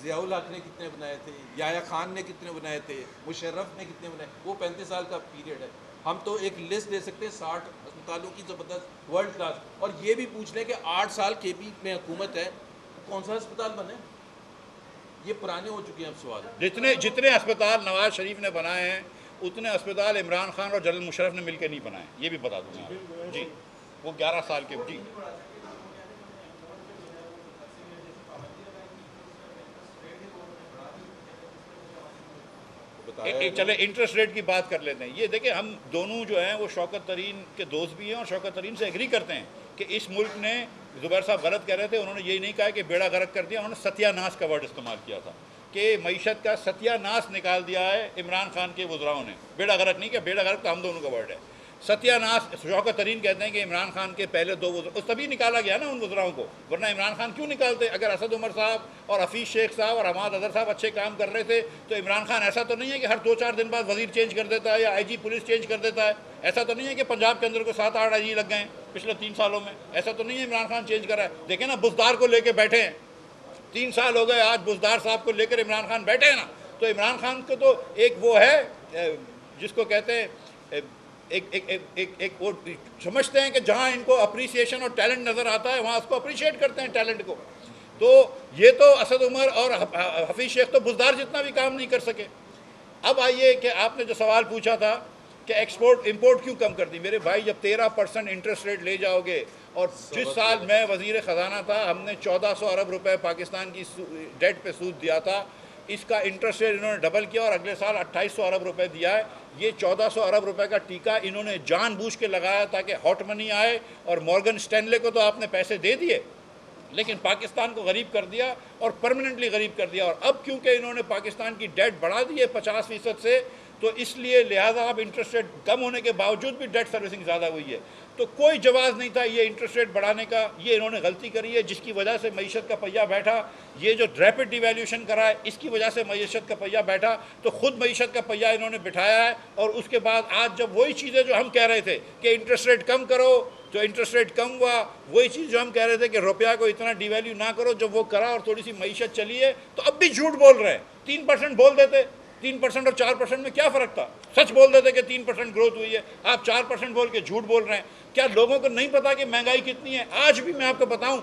ضیاء الحق نے کتنے بنائے تھے, یحییٰ خان نے کتنے بنائے تھے, مشرف نے کتنے بنائے. وہ 35 سال کا پیریڈ ہے. ہم تو ایک لسٹ دے سکتے ہیں 60 ہسپتالوں کی زبردست ورلڈ کلاس. اور یہ بھی پوچھ لیں کہ 8 سال کے پی میں حکومت ہے, کون سا ہسپتال بنے؟ یہ پرانے ہو چکے ہیں اب سوال. جتنے اسپتال نواز شریف نے بنائے ہیں اتنے اسپتال عمران خان اور جنرل مشرف نے مل کے نہیں بنائے. یہ بھی بتا دوں گا جی, وہ 11 سال کے. جی چلے انٹرسٹ ریٹ کی بات کر لیتے ہیں. یہ دیکھیں ہم دونوں جو ہیں وہ شوکت ترین کے دوست بھی ہیں اور شوکت ترین سے ایگری کرتے ہیں کہ اس ملک نے, زبیر صاحب غلط کہہ رہے تھے, انہوں نے یہی نہیں کہا کہ بیڑا غرق کر دیا, انہوں نے ستیہ ناس کا ورڈ استعمال کیا تھا کہ معیشت کا ستیہ ناس نکال دیا ہے عمران خان کے وزراؤں نے. بیڑا غرق نہیں, کہ بیڑا غرق تو ہم دونوں کا ورڈ ہے. ستیہ ناس شوکت ترین کہتے ہیں کہ عمران خان کے پہلے 2 وزراء, تبھی نکالا گیا نا ان وزراؤں کو, ورنہ عمران خان کیوں نکالتے؟ اگر اسد عمر صاحب اور حفیظ شیخ صاحب اور حماد اظہر صاحب اچھے کام کر رہے تھے تو عمران خان ایسا تو نہیں ہے کہ ہر 2-4 دن بعد وزیر چینج کر دیتا ہے یا IG پولیس چینج کر دیتا ہے. ایسا تو نہیں ہے کہ پنجاب کے اندر کو 7-8 IG لگ گئے ہیں پچھلے 3 سالوں میں. ایسا تو نہیں ہے عمران خان چینج کر رہا ہے. دیکھیں نا بزدار کو لے کے بیٹھے ہیں, 3 سال ہو گئے آج بزدار صاحب کو لے کر عمران خان بیٹھے ہیں نا. تو عمران خان کو تو ایک وہ ہے جس کو کہتے ہیں ایک وہ سمجھتے ہیں کہ جہاں ان کو اپریسیشن اور ٹیلنٹ نظر آتا ہے وہاں اس کو اپریشیٹ کرتے ہیں ٹیلنٹ کو. تو یہ تو اسد عمر اور حفیظ شیخ تو بزدار جتنا بھی کام نہیں کر سکے. اب آئیے کہ آپ نے جو سوال پوچھا تھا کہ ایکسپورٹ امپورٹ کیوں کم کر دی. میرے بھائی جب 13% انٹرسٹ ریٹ لے جاؤ گے, اور جس سال میں وزیر خزانہ تھا ہم نے 1400 ارب روپے پاکستان کی ڈیٹ پہ سود دیا تھا, اس کا انٹرسٹ ریٹ انہوں نے ڈبل کیا اور اگلے سال 2800 ارب روپے دیا ہے. یہ 1400 ارب روپے کا ٹیکہ انہوں نے جان بوجھ کے لگایا تاکہ ہاٹ منی آئے, اور مورگن سٹینلے کو تو آپ نے پیسے دے دیے لیکن پاکستان کو غریب کر دیا اور پرماننٹلی غریب کر دیا. اور اب کیونکہ انہوں نے پاکستان کی ڈیٹ بڑھا دی ہے 50% سے, تو اس لیے لہٰذا اب انٹرسٹ ریٹ کم ہونے کے باوجود بھی ڈیٹ سروسنگ زیادہ ہوئی ہے. تو کوئی جواز نہیں تھا یہ انٹرسٹ ریٹ بڑھانے کا. یہ انہوں نے غلطی کری ہے جس کی وجہ سے معیشت کا پہیہ بیٹھا. یہ جو ریپڈ ڈیویلیوشن کرا ہے اس کی وجہ سے معیشت کا پہیہ بیٹھا. تو خود معیشت کا پہیہ انہوں نے بٹھایا ہے. اور اس کے بعد آج جب وہی چیزیں جو ہم کہہ رہے تھے کہ انٹرسٹ ریٹ کم کرو, جو انٹرسٹ ریٹ کم ہوا, وہی چیز جو ہم کہہ رہے تھے کہ روپیہ کو اتنا ڈیویلیو نہ کرو, جب وہ کرا اور تھوڑی سی معیشت چلی ہے تو اب بھی جھوٹ بول رہے ہیں. 3% بول دیتے, 3% اور 4% میں کیا فرق تھا؟ سچ بول دیتے کہ 3% گروتھ ہوئی ہے. آپ 4% بول کے جھوٹ بول رہے ہیں. کیا لوگوں کو نہیں پتا کہ مہنگائی کتنی ہے؟ آج بھی میں آپ کو بتاؤں,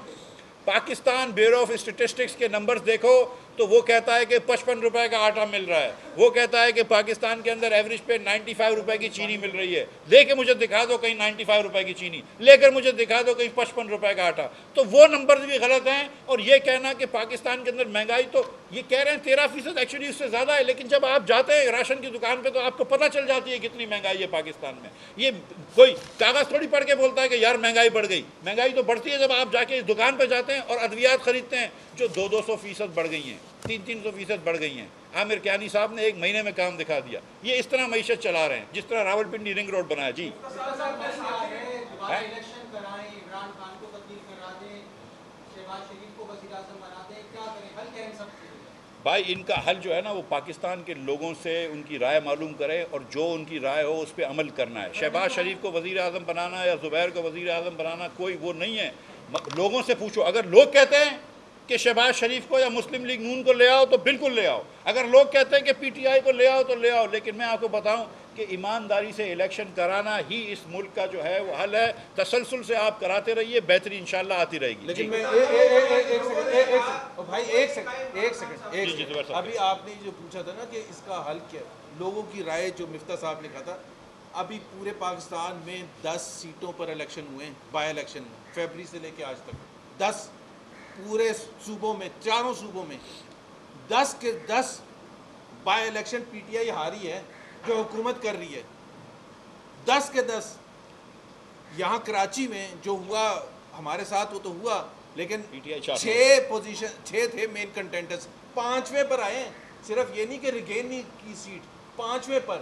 پاکستان بیورو آف اسٹیٹسٹکس کے نمبرز دیکھو تو وہ کہتا ہے کہ 55 روپے کا آٹا مل رہا ہے. وہ کہتا ہے کہ پاکستان کے اندر ایوریج پہ 95 روپے کی چینی مل رہی ہے. لے کے مجھے دکھا دو کہیں 95 روپے کی چینی, لے کر مجھے دکھا دو کہیں 55 روپے کا آٹا. تو وہ نمبرز بھی غلط ہیں. اور یہ کہنا کہ پاکستان کے اندر مہنگائی, تو یہ کہہ رہے ہیں 13% ایکچولی اس سے زیادہ ہے, لیکن جب آپ جاتے ہیں راشن کی دکان پہ تو آپ کو پتہ چل جاتی ہے کتنی مہنگائی ہے پاکستان میں. یہ کوئی کاغذ تھوڑی پڑھ کے بولتا ہے کہ یار مہنگائی بڑھ گئی. مہنگائی تو بڑھتی ہے جب آپ جا کے اس دکان پہ جاتے ہیں اور ادویات خریدتے ہیں جو 200% بڑھ گئی ہیں, 300% بڑھ گئی ہیں. عامر کیانی صاحب نے 1 مہینے میں کام دکھا دیا. یہ اس طرح معیشت چلا رہے ہیں جس طرح راولپنڈی رنگ روڈ بنایا. جی بھائی ان کا حل جو ہے نا وہ پاکستان کے لوگوں سے ان کی رائے معلوم کرے اور جو ان کی رائے ہو اس پہ عمل کرنا ہے. شہباز شریف کو وزیر اعظم بنانا یا زبیر کو وزیر اعظم بنانا کوئی وہ نہیں ہے. لوگوں سے پوچھو. اگر لوگ کہتے ہیں کہ شہباز شریف کو یا مسلم لیگ نون کو لے آؤ تو بالکل لے آؤ. اگر لوگ کہتے ہیں کہ PTI کو لے آؤ تو لے آؤ. لیکن میں آپ کو بتاؤں کہ ایمانداری سے الیکشن کرانا ہی اس ملک کا جو ہے وہ حل ہے. تسلسل سے آپ کراتے رہیے, بہتری انشاءاللہ آتی رہے گی. لیکن میں ایک سیکنڈ ابھی آپ نے جو پوچھا تھا نا کہ اس کا حل کیا, لوگوں کی رائے جو مفتاح صاحب نے کہا تھا, ابھی پورے پاکستان میں 10 سیٹوں پر الیکشن ہوئے ہیں, بائی الیکشن فیبری سے لے کے آج تک 10 پورے صوبوں میں, 4 صوبوں میں 10 کے 10 بائی الیکشن PTI ہاری ہے جو حکومت کر رہی ہے. 10 کے 10. یہاں کراچی میں جو ہوا ہمارے ساتھ وہ تو ہوا, لیکن 6 تھے مین کنٹینٹرز, 5ویں پر آئے ہیں. صرف یہ نہیں کہ ریگین نہیں کی سیٹ، 5ویں پر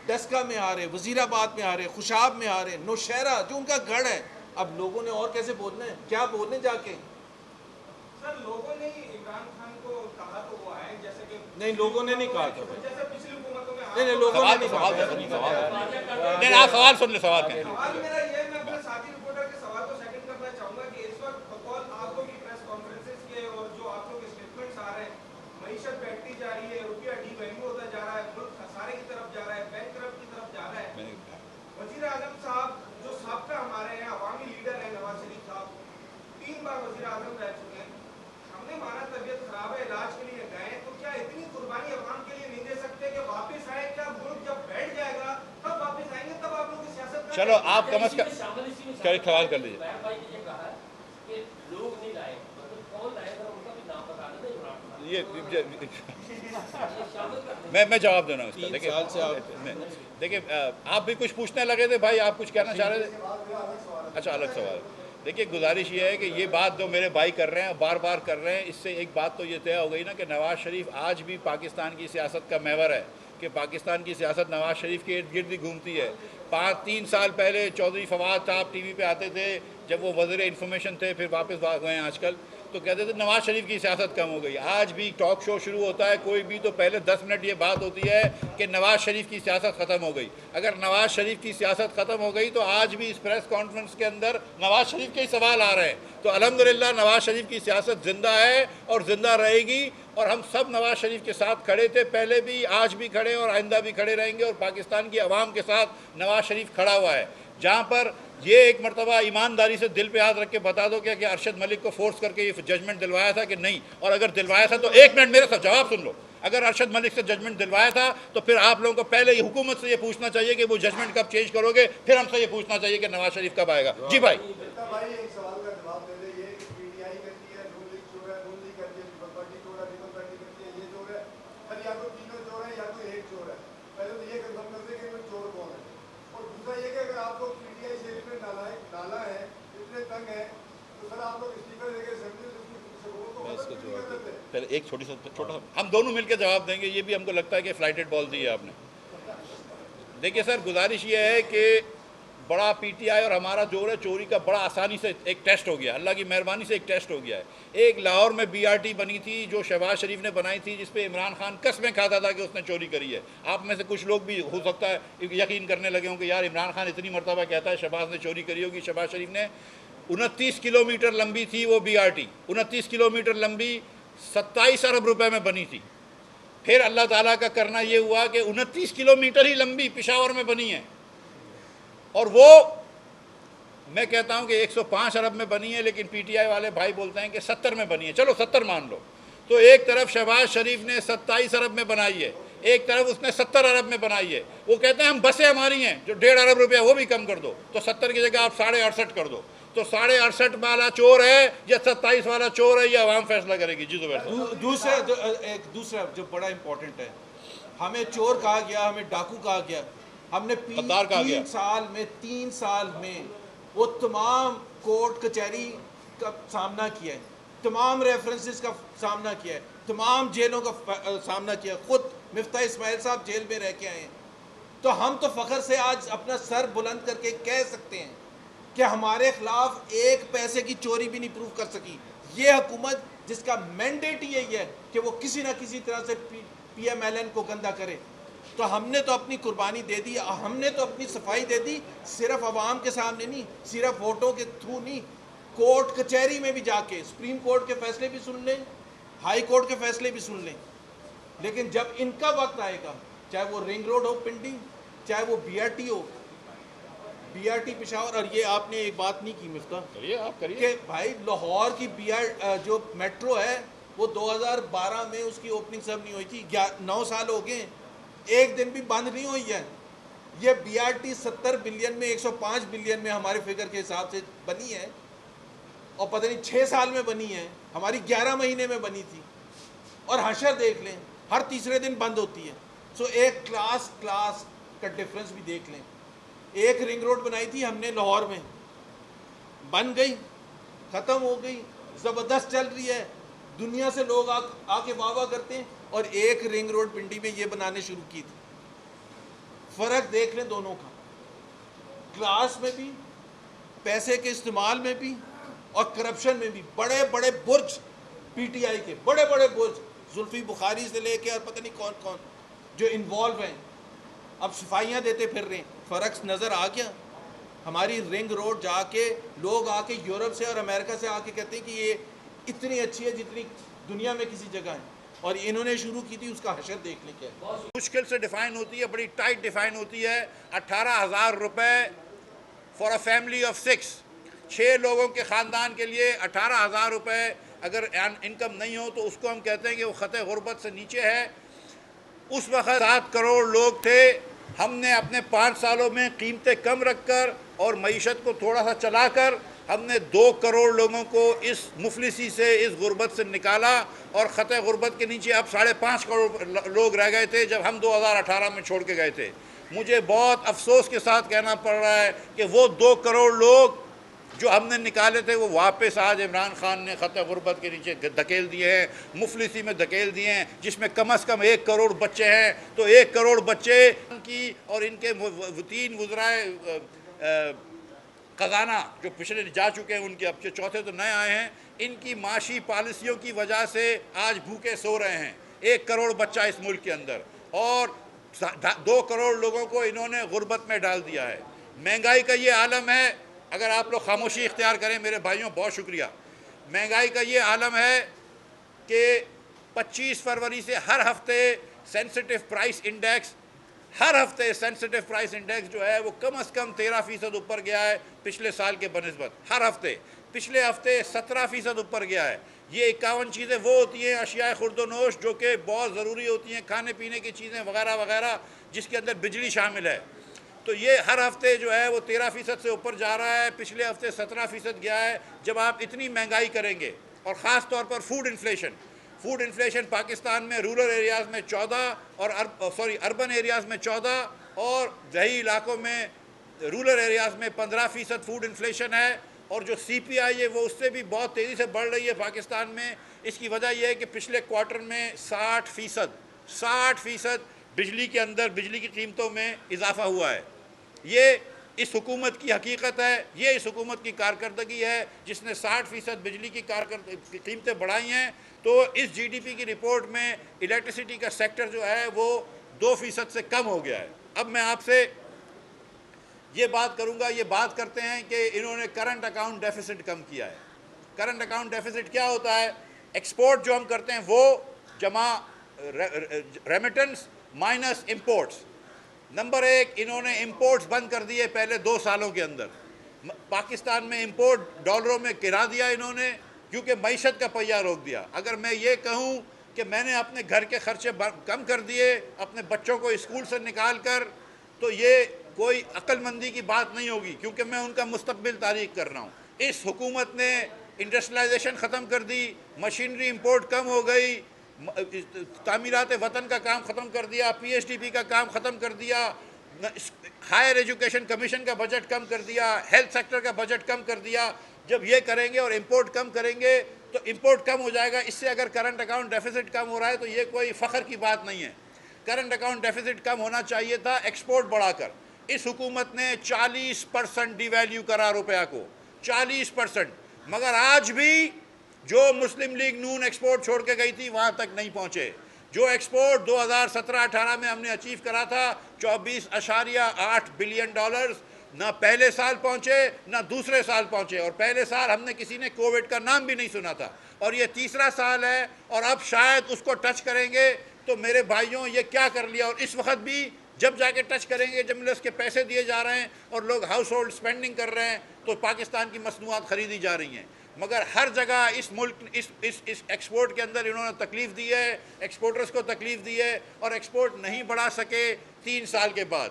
ڈسکا میں ہارے، وزیر آباد میں ہارے، خوشاب میں ہارے، نوشہرہ جو ان کا گڑھ ہے. اب لوگوں نے اور کیسے بولنا ہے، کیا بولنے جا کے؟ سر لوگوں نے عمران خان کو کہا تو وہ آئے، جیسے کہ نہیں لوگوں نے نہیں کہا تھا. جیسے پچھلی حکومتوں میں نہیں لوگوں نے نہیں کہا. نہیں آپ سوال سن لیں، سوال کہیں. سوال میرا یہ ہے، میں اپنے ساتھی رپورٹر کے سوال کو سیکنڈ کرنا چاہوں گا کہ اس وقت بقول آپ لوگ کی پریس کانفرنسز کے اور جو آپ لوگ کے اسٹیٹمنٹس آ رہے ہیں، معیشت بیٹھتی جا رہی ہے، روپیہ ڈی ویلیو ہوتا جا رہا ہے، ملک خسارے کی طرف جا رہا ہے، بینک کرپٹ کی طرف جا رہا ہے. وزیر اعظم صاحب جو سابقہ ہمارے ہیں عوامی لیڈر ہیں، نواز شریف صاحب 3 بار وزیر اعظم رہ چکے ہیں. ہم نے مانا طبیعت خراب ہے، علاج کے لیے گئے، تو کیا اتنی قربانی عوام کے لیے نہیں دے سکتے کہ واپس آئے؟ کیا ملک جب بیٹھ جائے گا تب واپس آئیں گے، تب آپ لوگ کی سیاست؟ چلو آپ کم از کم سوال کر لیجیے. زبیر بھائی نے یہ کہا کہ لوگ نہیں لائے، مطلب کون لائے گا ان کا بھی نام بتا دینا عمران خان. میں جواب دینا اس کا. 3 سال سے آپ دیکھیں آپ بھی کچھ پوچھنے لگے تھے بھائی، آپ کچھ کہنا چاہ رہے تھے؟ اچھا الگ سوال. دیکھیے گزارش یہ ہے کہ یہ بات جو میرے بھائی کر رہے ہیں، بار بار کر رہے ہیں، اس سے ایک بات تو یہ طے ہو گئی نا کہ نواز شریف آج بھی پاکستان کی سیاست کا محور ہے، کہ پاکستان کی سیاست نواز شریف کے ارد گرد ہی گھومتی ہے. 3 سال پہلے چودھری فواد صاحب ٹی وی پہ آتے تھے جب وہ وزیر انفارمیشن تھے، پھر واپس گئے ہیں آج کل، تو کہتے تھے نواز شریف کی سیاست کم ہو گئی. آج بھی ٹاک شو شروع ہوتا ہے کوئی بھی تو پہلے 10 منٹ یہ بات ہوتی ہے کہ نواز شریف کی سیاست ختم ہو گئی. اگر نواز شریف کی سیاست ختم ہو گئی تو آج بھی اس پریس کانفرنس کے اندر نواز شریف کے ہی سوال آ رہے ہیں. تو الحمدللہ نواز شریف کی سیاست زندہ ہے اور زندہ رہے گی، اور ہم سب نواز شریف کے ساتھ کھڑے تھے پہلے بھی، آج بھی کھڑے اور آئندہ بھی کھڑے رہیں گے، اور پاکستان کی عوام کے ساتھ نواز شریف کھڑا ہوا ہے. جہاں پر یہ ایک مرتبہ ایمانداری سے دل پہ ہاتھ رکھ کے بتا دو کہ ارشد ملک کو فورس کر کے یہ ججمنٹ دلوایا تھا کہ نہیں، اور اگر دلوایا تھا تو 1 منٹ میرے ساتھ جواب سن لو. اگر ارشد ملک سے ججمنٹ دلوایا تھا تو پھر آپ لوگوں کو پہلے ہی حکومت سے یہ پوچھنا چاہیے کہ وہ ججمنٹ کب چینج کرو گے، پھر ہم سے یہ پوچھنا چاہیے کہ نواز شریف کب آئے گا. جی بھائی. بھائی ایک سوال کا جواب دے دیں. یہ پی ٹی آئی کرتی ہے، نون لیگ چور ہے، نون لیگ کرتی ہے، پیپلز پارٹی چور ہے، پیپلز پارٹی کرتی ہے، یہ چور ہے. پر یا تو تینوں چور ہیں یا تو ایک چور ہے. پہلے تو یہ کنفرم کر دیں کہ وہ چور کون ہے. اور دوسرا یہ کہ اگر آپ لوگ پی ٹی آئی سے اتنے نالا ہے، اتنے تنگ ہیں، تو سر آپ لوگ اسپیکر دے کے اسمبلی سے پہلے ایک چھوٹا سا ہم دونوں مل کے جواب دیں گے. یہ بھی ہم کو لگتا ہے کہ فلائٹڈ بال دی ہے آپ نے. دیکھیے سر گزارش یہ ہے کہ بڑا پی ٹی آئی اور ہمارا جو ہے چوری کا بڑا آسانی سے ایک ٹیسٹ ہو گیا، اللہ کی مہربانی سے ایک ٹیسٹ ہو گیا ہے. ایک لاہور میں بی آر ٹی بنی تھی جو شہباز شریف نے بنائی تھی، جس پہ عمران خان قسمیں کھاتا تھا کہ اس نے چوری کری ہے. آپ میں سے کچھ لوگ بھی ہو سکتا ہے یقین کرنے لگے ہوں کہ یار عمران خان اتنی مرتبہ کہتا ہے شہباز نے چوری کری ہوگی. شہباز شریف نے 29 کلومیٹر لمبی تھی وہ بی آر ٹی، 29 کلومیٹر لمبی 27 ارب روپے میں بنی تھی. پھر اللہ تعالیٰ کا کرنا یہ ہوا کہ 29 کلومیٹر ہی لمبی پشاور میں بنی ہے، اور وہ میں کہتا ہوں کہ 105 ارب میں بنی ہے، لیکن پی ٹی آئی والے بھائی بولتے ہیں کہ 70 میں بنی ہے. چلو 70 مان لو. تو ایک طرف شہباز شریف نے 27 ارب میں بنائی ہے، ایک طرف اس نے 70 ارب میں بنائی ہے. وہ کہتے ہیں ہم بسیں ہماری ہیں جو 1.5 ارب روپیہ وہ بھی کم کر دو، تو 70 کی جگہ آپ 68.5 کر دو. تو 68.5 والا چور ہے یا 27 والا چور ہے، یہ عوام فیصلہ کرے گی. جی زبیر صاحب. دوسرا جو بڑا امپورٹنٹ ہے، ہمیں چور کہا گیا، ہمیں ڈاکو کہا گیا. ہم نے 3 سال میں وہ تمام کورٹ کچہری کا سامنا کیا ہے، تمام ریفرنسز کا سامنا کیا ہے، تمام جیلوں کا سامنا کیا ہے. خود مفتاح اسماعیل صاحب جیل میں رہ کے آئے ہیں. تو ہم تو فخر سے آج اپنا سر بلند کر کے کہہ سکتے ہیں کہ ہمارے خلاف 1 پیسے کی چوری بھی نہیں پروف کر سکی یہ حکومت، جس کا مینڈیٹ یہی ہے کہ وہ کسی نہ کسی طرح سے پی ایم ایل این کو گندہ کرے. تو ہم نے تو اپنی قربانی دے دی، ہم نے تو اپنی صفائی دے دی، صرف عوام کے سامنے نہیں، صرف ووٹوں کے تھرو نہیں، کورٹ کچہری میں بھی جا کے سپریم کورٹ کے فیصلے بھی سن لیں، ہائی کورٹ کے فیصلے بھی سن لیں. لیکن جب ان کا وقت آئے گا، چاہے وہ رنگ روڈ ہو پنڈی، چاہے وہ بی آر ٹی ہو، بی آر ٹی پشاور. اور یہ آپ نے ایک بات نہیں کی مفتاح کہ بھائی لاہور کی جو میٹرو ہے وہ 2012 میں اس کی اوپننگ سب نہیں ہوئی تھی، 9 سال ہو گئے، ایک دن بھی بند نہیں ہوئی ہے. یہ بی آر ٹی 70 بلین میں 105 بلین میں ہمارے فگر کے حساب سے بنی ہے، اور پتہ نہیں 6 سال میں بنی ہے، ہماری 11 مہینے میں بنی تھی. اور حشر دیکھ لیں، ہر تیسرے دن بند ہوتی ہے. سو ایک کلاس کا ڈفرنس بھی دیکھ لیں. ایک رنگ روڈ بنائی تھی ہم نے لاہور میں، بن گئی، ختم ہو گئی، زبردست چل رہی ہے. دنیا سے لوگ آ کے واہ واہ کرتے ہیں، اور ایک رنگ روڈ پنڈی میں یہ بنانے شروع کی تھی. فرق دیکھ لیں دونوں کا، کلاس میں بھی، پیسے کے استعمال میں بھی، اور کرپشن میں بھی. بڑے بڑے برج پی ٹی آئی کے، بڑے بڑے برج، زلفی بخاری سے لے کے اور پتہ نہیں کون کون جو انوالو ہیں، اب صفائیاں دیتے پھر رہے ہیں. فرق نظر آ گیا. ہماری رنگ روڈ جا کے لوگ آ کے یورپ سے اور امریکہ سے آ کے کہتے ہیں کہ یہ اتنی اچھی ہے جتنی دنیا میں کسی جگہ ہے، اور انہوں نے شروع کی تھی. اس کا حشر دیکھ لیں کیا ہے. مشکل سے ڈیفائن ہوتی ہے، بڑی ٹائٹ ڈیفائن ہوتی ہے. 18,000 روپے فار اے فیملی آف 6، 6 لوگوں کے خاندان کے لیے 18,000 روپے اگر انکم نہیں ہو تو اس کو ہم کہتے ہیں کہ وہ خطے غربت سے نیچے ہے. اس وقت 7 کروڑ لوگ تھے. ہم نے اپنے 5 سالوں میں قیمتیں کم رکھ کر اور معیشت کو تھوڑا سا چلا کر ہم نے 2 کروڑ لوگوں کو اس مفلسی سے، اس غربت سے نکالا، اور خطے غربت کے نیچے اب 5.5 کروڑ لوگ رہ گئے تھے جب ہم 2018 میں چھوڑ کے گئے تھے. مجھے بہت افسوس کے ساتھ کہنا پڑ رہا ہے کہ وہ 2 کروڑ لوگ جو ہم نے نکالے تھے وہ واپس آج عمران خان نے خطے غربت کے نیچے دھکیل دیے ہیں، مفلسی میں دھکیل دیے ہیں، جس میں کم از کم 1 کروڑ بچے ہیں. تو 1 کروڑ بچے کی اور ان کے 3 وزرائے خزانہ جو پچھلے جا چکے ہیں، ان کے اب چوتھے تو نئے آئے ہیں، ان کی معاشی پالیسیوں کی وجہ سے آج بھوکے سو رہے ہیں. 1 کروڑ بچہ اس ملک کے اندر، اور 2 کروڑ لوگوں کو انہوں نے غربت میں ڈال دیا ہے. مہنگائی کا یہ عالم ہے. اگر آپ لوگ خاموشی اختیار کریں میرے بھائیوں، بہت شکریہ. مہنگائی کا یہ عالم ہے کہ 25 فروری سے ہر ہفتے سینسٹیو پرائس انڈیکس، ہر ہفتے سینسٹیو پرائس انڈیکس جو ہے وہ کم از کم 13% اوپر گیا ہے پچھلے سال کے بنسبت. ہر ہفتے، پچھلے ہفتے 17% اوپر گیا ہے. یہ 51 چیزیں وہ ہوتی ہیں، اشیاء خرد و نوش، جو کہ بہت ضروری ہوتی ہیں، کھانے پینے کی چیزیں وغیرہ وغیرہ، جس کے اندر بجلی شامل ہے. تو یہ ہر ہفتے جو ہے وہ 13% سے اوپر جا رہا ہے. پچھلے ہفتے 17% گیا ہے. جب آپ اتنی مہنگائی کریں گے، اور خاص طور پر فوڈ انفلیشن پاکستان میں رورل ایریاز میں 14 اور اربن ایریاز میں 14 اور دیہی علاقوں میں رورل ایریاز میں 15% فوڈ انفلیشن ہے. اور جو سی پی آئی ہے وہ اس سے بھی بہت تیزی سے بڑھ رہی ہے پاکستان میں. اس کی وجہ یہ ہے کہ پچھلے کوارٹر میں 60% بجلی کے اندر، بجلی کی قیمتوں میں اضافہ ہوا ہے. یہ اس حکومت کی حقیقت ہے، یہ اس حکومت کی کارکردگی ہے جس نے 60% بجلی کی قیمتیں بڑھائی ہیں. تو اس جی ڈی پی کی رپورٹ میں الیکٹریسٹی کا سیکٹر جو ہے وہ 2% سے کم ہو گیا ہے. اب میں آپ سے یہ بات کروں گا. یہ بات کرتے ہیں کہ انہوں نے کرنٹ اکاؤنٹ ڈیفیسٹ کم کیا ہے. کرنٹ اکاؤنٹ ڈیفیسٹ کیا ہوتا ہے؟ ایکسپورٹ جو ہم کرتے ہیں وہ جمع ریمیٹنس مائنس امپورٹس. نمبر 1، انہوں نے امپورٹس بند کر دیے پہلے 2 سالوں کے اندر. پاکستان میں امپورٹ ڈالروں میں گرا دیا انہوں نے، کیونکہ معیشت کا پہیہ روک دیا. اگر میں یہ کہوں کہ میں نے اپنے گھر کے خرچے کم کر دیے اپنے بچوں کو اسکول سے نکال کر، تو یہ کوئی عقل مندی کی بات نہیں ہوگی، کیونکہ میں ان کا مستقبل تاریخ کر رہا ہوں. اس حکومت نے انڈسٹریلائزیشن ختم کر دی، مشینری امپورٹ کم ہو گئی، تعمیرات وطن کا کام ختم کر دیا، پی ایچ ڈی پی کا کام ختم کر دیا، ہائر ایجوکیشن کمیشن کا بجٹ کم کر دیا، ہیلتھ سیکٹر کا بجٹ کم کر دیا. جب یہ کریں گے اور امپورٹ کم کریں گے تو امپورٹ کم ہو جائے گا. اس سے اگر کرنٹ اکاؤنٹ ڈیفیسٹ کم ہو رہا ہے تو یہ کوئی فخر کی بات نہیں ہے. کرنٹ اکاؤنٹ ڈیفیسٹ کم ہونا چاہیے تھا ایکسپورٹ بڑھا کر. اس حکومت نے 40% ڈی ویلیو کرا روپیہ کو، 40%. مگر آج بھی جو مسلم لیگ نون ایکسپورٹ چھوڑ کے گئی تھی وہاں تک نہیں پہنچے. جو ایکسپورٹ 2017-18 میں ہم نے اچیو کرا تھا 24.8 بلین ڈالرز، نہ پہلے سال پہنچے نہ دوسرے سال پہنچے. اور پہلے سال ہم نے کسی نے کووڈ کا نام بھی نہیں سنا تھا، اور یہ تیسرا سال ہے اور اب شاید اس کو ٹچ کریں گے. تو میرے بھائیوں یہ کیا کر لیا. اور اس وقت بھی جب جا کے ٹچ کریں گے، جب ملس کے پیسے دیے جا رہے ہیں اور لوگ ہاؤس ہولڈ سپینڈنگ کر رہے ہیں، تو پاکستان کی مصنوعات خریدی جا رہی ہیں. مگر ہر جگہ اس ملک اس ایکسپورٹ کے اندر انہوں نے تکلیف دی ہے، ایکسپورٹرز کو تکلیف دی ہے، اور ایکسپورٹ نہیں بڑھا سکے 3 سال کے بعد.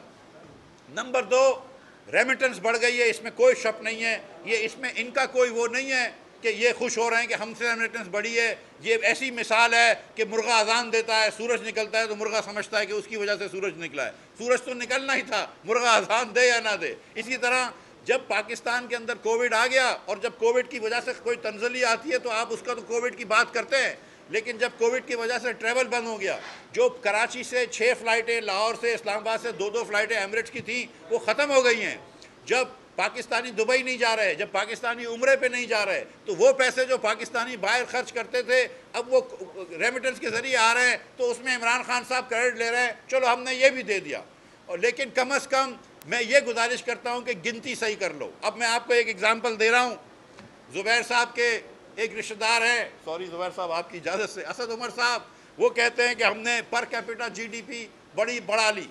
نمبر 2، ریمیٹنس بڑھ گئی ہے، اس میں کوئی شک نہیں ہے. یہ اس میں ان کا کوئی وہ نہیں ہے کہ یہ خوش ہو رہے ہیں کہ ہم سے ریمیٹنس بڑھی ہے. یہ ایسی مثال ہے کہ مرغا اذان دیتا ہے، سورج نکلتا ہے تو مرغا سمجھتا ہے کہ اس کی وجہ سے سورج نکلا ہے. سورج تو نکلنا ہی تھا، مرغا اذان دے یا نہ دے. اسی طرح جب پاکستان کے اندر کووڈ آ گیا اور جب کووڈ کی وجہ سے کوئی تنزلی آتی ہے تو آپ اس کا تو کووڈ کی بات کرتے ہیں، لیکن جب کووڈ کی وجہ سے ٹریول بند ہو گیا، جو کراچی سے 6 فلائٹیں، لاہور سے، اسلام آباد سے 2 فلائٹیں ایمریٹس کی تھیں وہ ختم ہو گئی ہیں. جب پاکستانی دبئی نہیں جا رہے، جب پاکستانی عمرے پہ نہیں جا رہے، تو وہ پیسے جو پاکستانی باہر خرچ کرتے تھے اب وہ ریمیٹنس کے ذریعے آ رہے ہیں، تو اس میں عمران خان صاحب کریڈٹ لے رہے ہیں. چلو ہم نے یہ بھی دے دیا، اور لیکن کم از کم میں یہ گزارش کرتا ہوں کہ گنتی صحیح کر لو. اب میں آپ کو ایک اگزامپل دے رہا ہوں. زبیر صاحب کے ایک رشتہ دار ہیں، سوری زبیر صاحب آپ کی اجازت سے، اسد عمر صاحب، وہ کہتے ہیں کہ ہم نے پر کیپٹا جی ڈی پی بڑھا لی.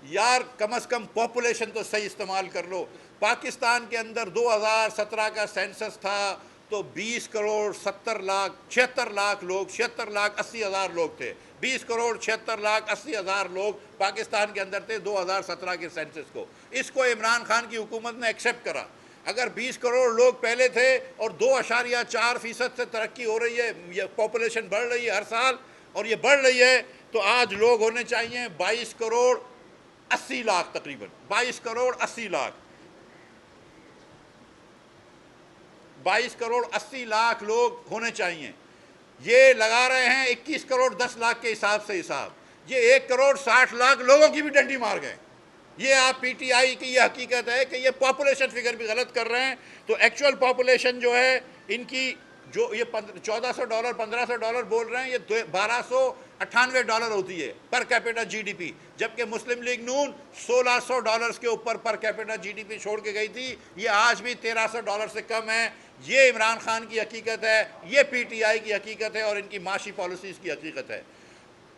یار کم از کم پاپولیشن تو صحیح استعمال کر لو. پاکستان کے اندر 2017 کا سینسس تھا تو 20 کروڑ 70 لاکھ 76 لاکھ لوگ، 76 لاکھ 80 ہزار لوگ تھے. 20 کروڑ 76 لاکھ 80 ہزار لوگ پاکستان کے اندر تھے 2017 کے سینسس کو. اس کو عمران خان کی حکومت نے ایکسیپٹ کرا. اگر 20 کروڑ لوگ پہلے تھے اور 2.4% سے ترقی ہو رہی ہے، یہ پاپولیشن بڑھ رہی ہے ہر سال اور یہ بڑھ رہی ہے، تو آج لوگ ہونے چاہیے 22 کروڑ 80 لاکھ تقریباً، 22 کروڑ 80 لاکھ، 22 کروڑ 80 لاکھ لوگ ہونے چاہیے. یہ لگا رہے ہیں 21 کروڑ 10 لاکھ کے حساب سے حساب. یہ 1 کروڑ 60 لاکھ لوگوں کی بھی ڈنڈی مار گئے. یہ آپ پی ٹی آئی کی یہ حقیقت ہے کہ یہ پاپولیشن فگر بھی غلط کر رہے ہیں. تو ایکچول پاپولیشن جو ہے ان کی، جو یہ $1400 $1500 بول رہے ہیں، یہ $1298 ہوتی ہے پر کیپٹا جی ڈی پی، جبکہ مسلم لیگ نون $1600 کے اوپر پر کیپٹا جی ڈی پی چھوڑ کے گئی تھی. یہ آج بھی $1300 سے کم ہے. یہ عمران خان کی حقیقت ہے، یہ پی ٹی آئی کی حقیقت ہے اور ان کی معاشی پالیسیز کی حقیقت ہے.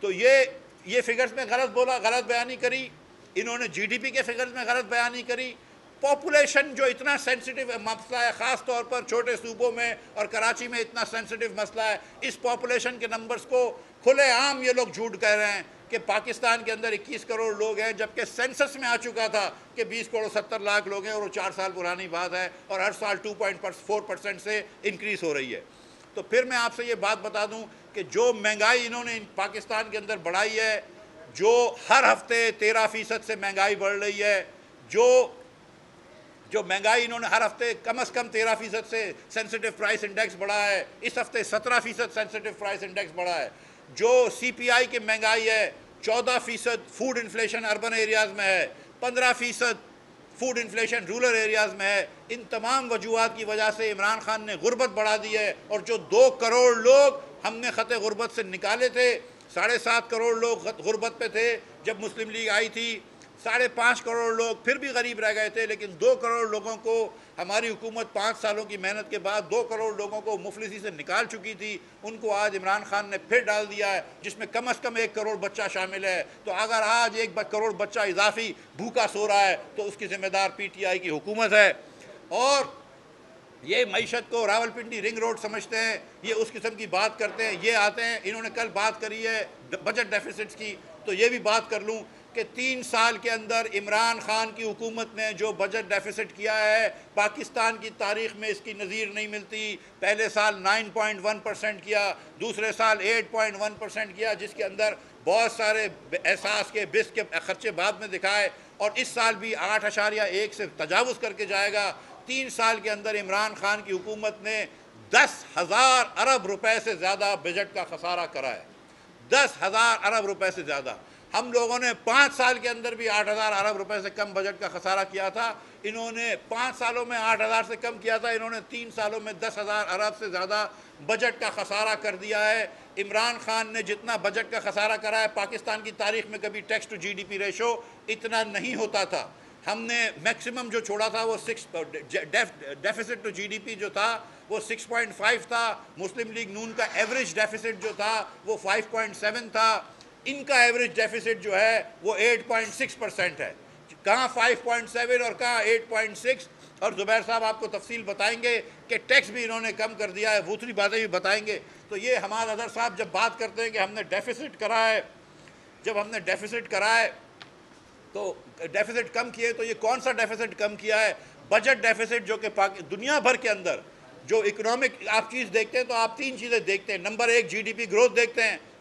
تو یہ فگرز میں غلط بولا، غلط بیانی کری. انہوں نے جی ڈی پی کے فگرز میں غلط بیانی کری. پاپولیشن جو اتنا سینسٹیو مسئلہ ہے، خاص طور پر چھوٹے صوبوں میں اور کراچی میں اتنا سینسٹیو مسئلہ ہے، اس پاپولیشن کے نمبرز کو کھلے عام یہ لوگ جھوٹ کہہ رہے ہیں کہ پاکستان کے اندر 21 کروڑ لوگ ہیں، جبکہ سینسس میں آ چکا تھا کہ 20 کروڑ 70 لاکھ لوگ ہیں اور وہ 4 سال پرانی بات ہے اور ہر سال 2.4% سے انکریز ہو رہی ہے. تو پھر میں آپ سے یہ بات بتا دوں کہ جو مہنگائی انہوں نے پاکستان کے اندر بڑھائی ہے، جو ہر ہفتے 13% سے مہنگائی بڑھ رہی ہے، جو مہنگائی انہوں نے ہر ہفتے کم از کم 13% سے سینسٹیو پرائس انڈیکس بڑھا ہے، اس ہفتے 17% سینسٹیو پرائس انڈیکس بڑھا ہے. جو سی پی آئی کی مہنگائی ہے، 14% فوڈ انفلیشن اربن ایریاز میں ہے، 15% فوڈ انفلیشن رورل ایریاز میں ہے. ان تمام وجوہات کی وجہ سے عمران خان نے غربت بڑھا دی ہے. اور جو 2 کروڑ لوگ ہم نے خط غربت سے نکالے تھے، 7.5 کروڑ لوگ غربت پہ تھے جب مسلم لیگ آئی تھی، 5.5 کروڑ لوگ پھر بھی غریب رہ گئے تھے، لیکن 2 کروڑ لوگوں کو ہماری حکومت 5 سالوں کی محنت کے بعد 2 کروڑ لوگوں کو مفلسی سے نکال چکی تھی. ان کو آج عمران خان نے پھر ڈال دیا ہے، جس میں کم از کم 1 کروڑ بچہ شامل ہے. تو اگر آج 1 کروڑ بچہ اضافی بھوکا سو رہا ہے تو اس کی ذمہ دار پی ٹی آئی کی حکومت ہے. اور یہ معیشت کو راولپنڈی رنگ روڈ سمجھتے ہیں، یہ اس قسم کی بات کرتے ہیں. یہ آتے ہیں، انہوں نے کل بات کری ہے بجٹ ڈیفیسٹس کی، تو یہ بھی بات کر لوں کہ 3 سال کے اندر عمران خان کی حکومت نے جو بجٹ ڈیفیسٹ کیا ہے پاکستان کی تاریخ میں اس کی نظیر نہیں ملتی. پہلے سال 9.1% کیا، دوسرے سال 8.1% کیا، جس کے اندر بہت سارے احساس کے بس کے خرچے بعد میں دکھائے، اور اس سال بھی 8.1 سے تجاوز کر کے جائے گا. 3 سال کے اندر عمران خان کی حکومت نے 10,000 ارب روپے سے زیادہ بجٹ کا خسارہ کرا ہے. 10,000 ارب روپے سے زیادہ. ہم لوگوں نے 5 سال کے اندر بھی 8,000 ارب روپے سے کم بجٹ کا خسارہ کیا تھا. انہوں نے 5 سالوں میں 8,000 سے کم کیا تھا، انہوں نے 3 سالوں میں 10,000 ارب سے زیادہ بجٹ کا خسارہ کر دیا ہے. عمران خان نے جتنا بجٹ کا خسارہ کرا ہے، پاکستان کی تاریخ میں کبھی tax to G D P ratio اتنا نہیں ہوتا تھا. ہم نے میکسیمم جو چھوڑا تھا وہ deficit to G D P جو تھا وہ 6.5 تھا. مسلم لیگ نون کا ایوریج ڈیفیسٹ جو تھا وہ 5.7 تھا. ان کا ایوریج ڈیفیسٹ جو ہے وہ 8.6% ہے. کہاں 5.7 اور کہاں 8.6. اور زبیر صاحب آپ کو تفصیل بتائیں گے کہ ٹیکس بھی انہوں نے کم کر دیا ہے، دوسری باتیں بھی بتائیں گے. تو یہ حماد اظہر صاحب جب بات کرتے ہیں کہ ہم نے ڈیفیسٹ کرا ہے، جب ہم نے ڈیفیسٹ کرا ہے تو ڈیفیسٹ کم کیے، تو یہ کون سا ڈیفیسٹ کم کیا ہے؟ بجٹ ڈیفیسٹ، جو کہ دنیا بھر کے اندر جو اکنامک آپ چیز دیکھتے ہیں تو آپ 3 چیزیں دیکھتے ہیں. Number 1 G D P growth دیکھتے ہیں،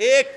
1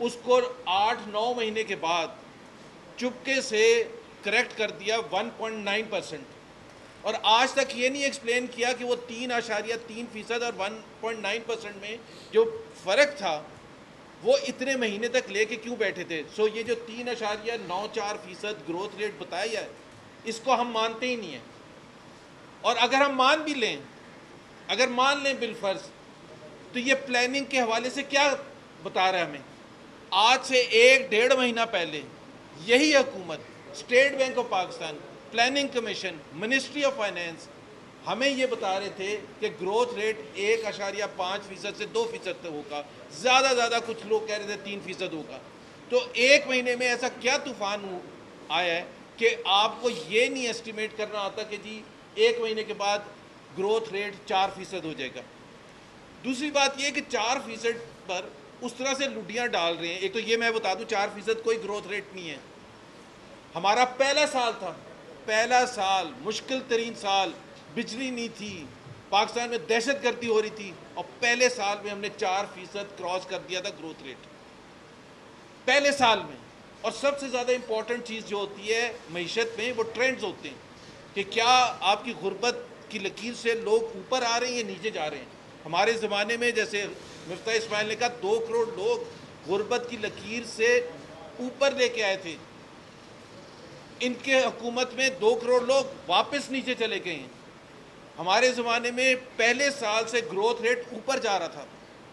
اس کو 8-9 مہینے کے بعد چپکے سے کریکٹ کر دیا 1.9%، اور آج تک یہ نہیں ایکسپلین کیا کہ وہ 3.3% اور 1.9% میں جو فرق تھا وہ اتنے مہینے تک لے کے کیوں بیٹھے تھے. سو یہ جو 3.94% گروتھ ریٹ بتایا ہے اس کو ہم مانتے ہی نہیں ہیں. اور اگر ہم مان بھی لیں، اگر مان لیں بالفرض، تو یہ پلاننگ کے حوالے سے کیا بتا رہا ہے ہمیں؟ آج سے 1-1.5 مہینہ پہلے یہی حکومت، state bank of Pakistan, planning commission, ministry of finance ہمیں یہ بتا رہے تھے کہ گروتھ ریٹ 1.5% سے 2% ہوگا، زیادہ کچھ لوگ کہہ رہے تھے 3% ہوگا. تو 1 مہینے میں ایسا کیا طوفان آیا ہے کہ آپ کو یہ نہیں ایسٹیمیٹ کرنا آتا کہ جی 1 مہینے کے بعد گروتھ ریٹ 4% ہو جائے گا. دوسری بات یہ کہ 4% پر اس طرح سے لڈیاں ڈال رہے ہیں. ایک تو یہ میں بتا دوں 4% کوئی گروتھ ریٹ نہیں ہے. ہمارا پہلا سال تھا، پہلا سال، مشکل ترین سال، بجلی نہیں تھی، پاکستان میں دہشت گردی ہو رہی تھی، اور پہلے سال میں ہم نے 4% کراس کر دیا تھا گروتھ ریٹ، پہلے سال میں. اور سب سے زیادہ امپورٹنٹ چیز جو ہوتی ہے معیشت میں وہ ٹرینڈز ہوتے ہیں کہ کیا آپ کی غربت کی لکیر سے لوگ اوپر آ رہے ہیں یا نیچے جا رہے ہیں. ہمارے زمانے میں جیسے مفتاح اسماعیل نے کہا 2 کروڑ لوگ غربت کی لکیر سے اوپر لے کے آئے تھے. ان کے حکومت میں 2 کروڑ لوگ واپس نیچے چلے گئے ہیں. ہمارے زمانے میں پہلے سال سے گروتھ ریٹ اوپر جا رہا تھا،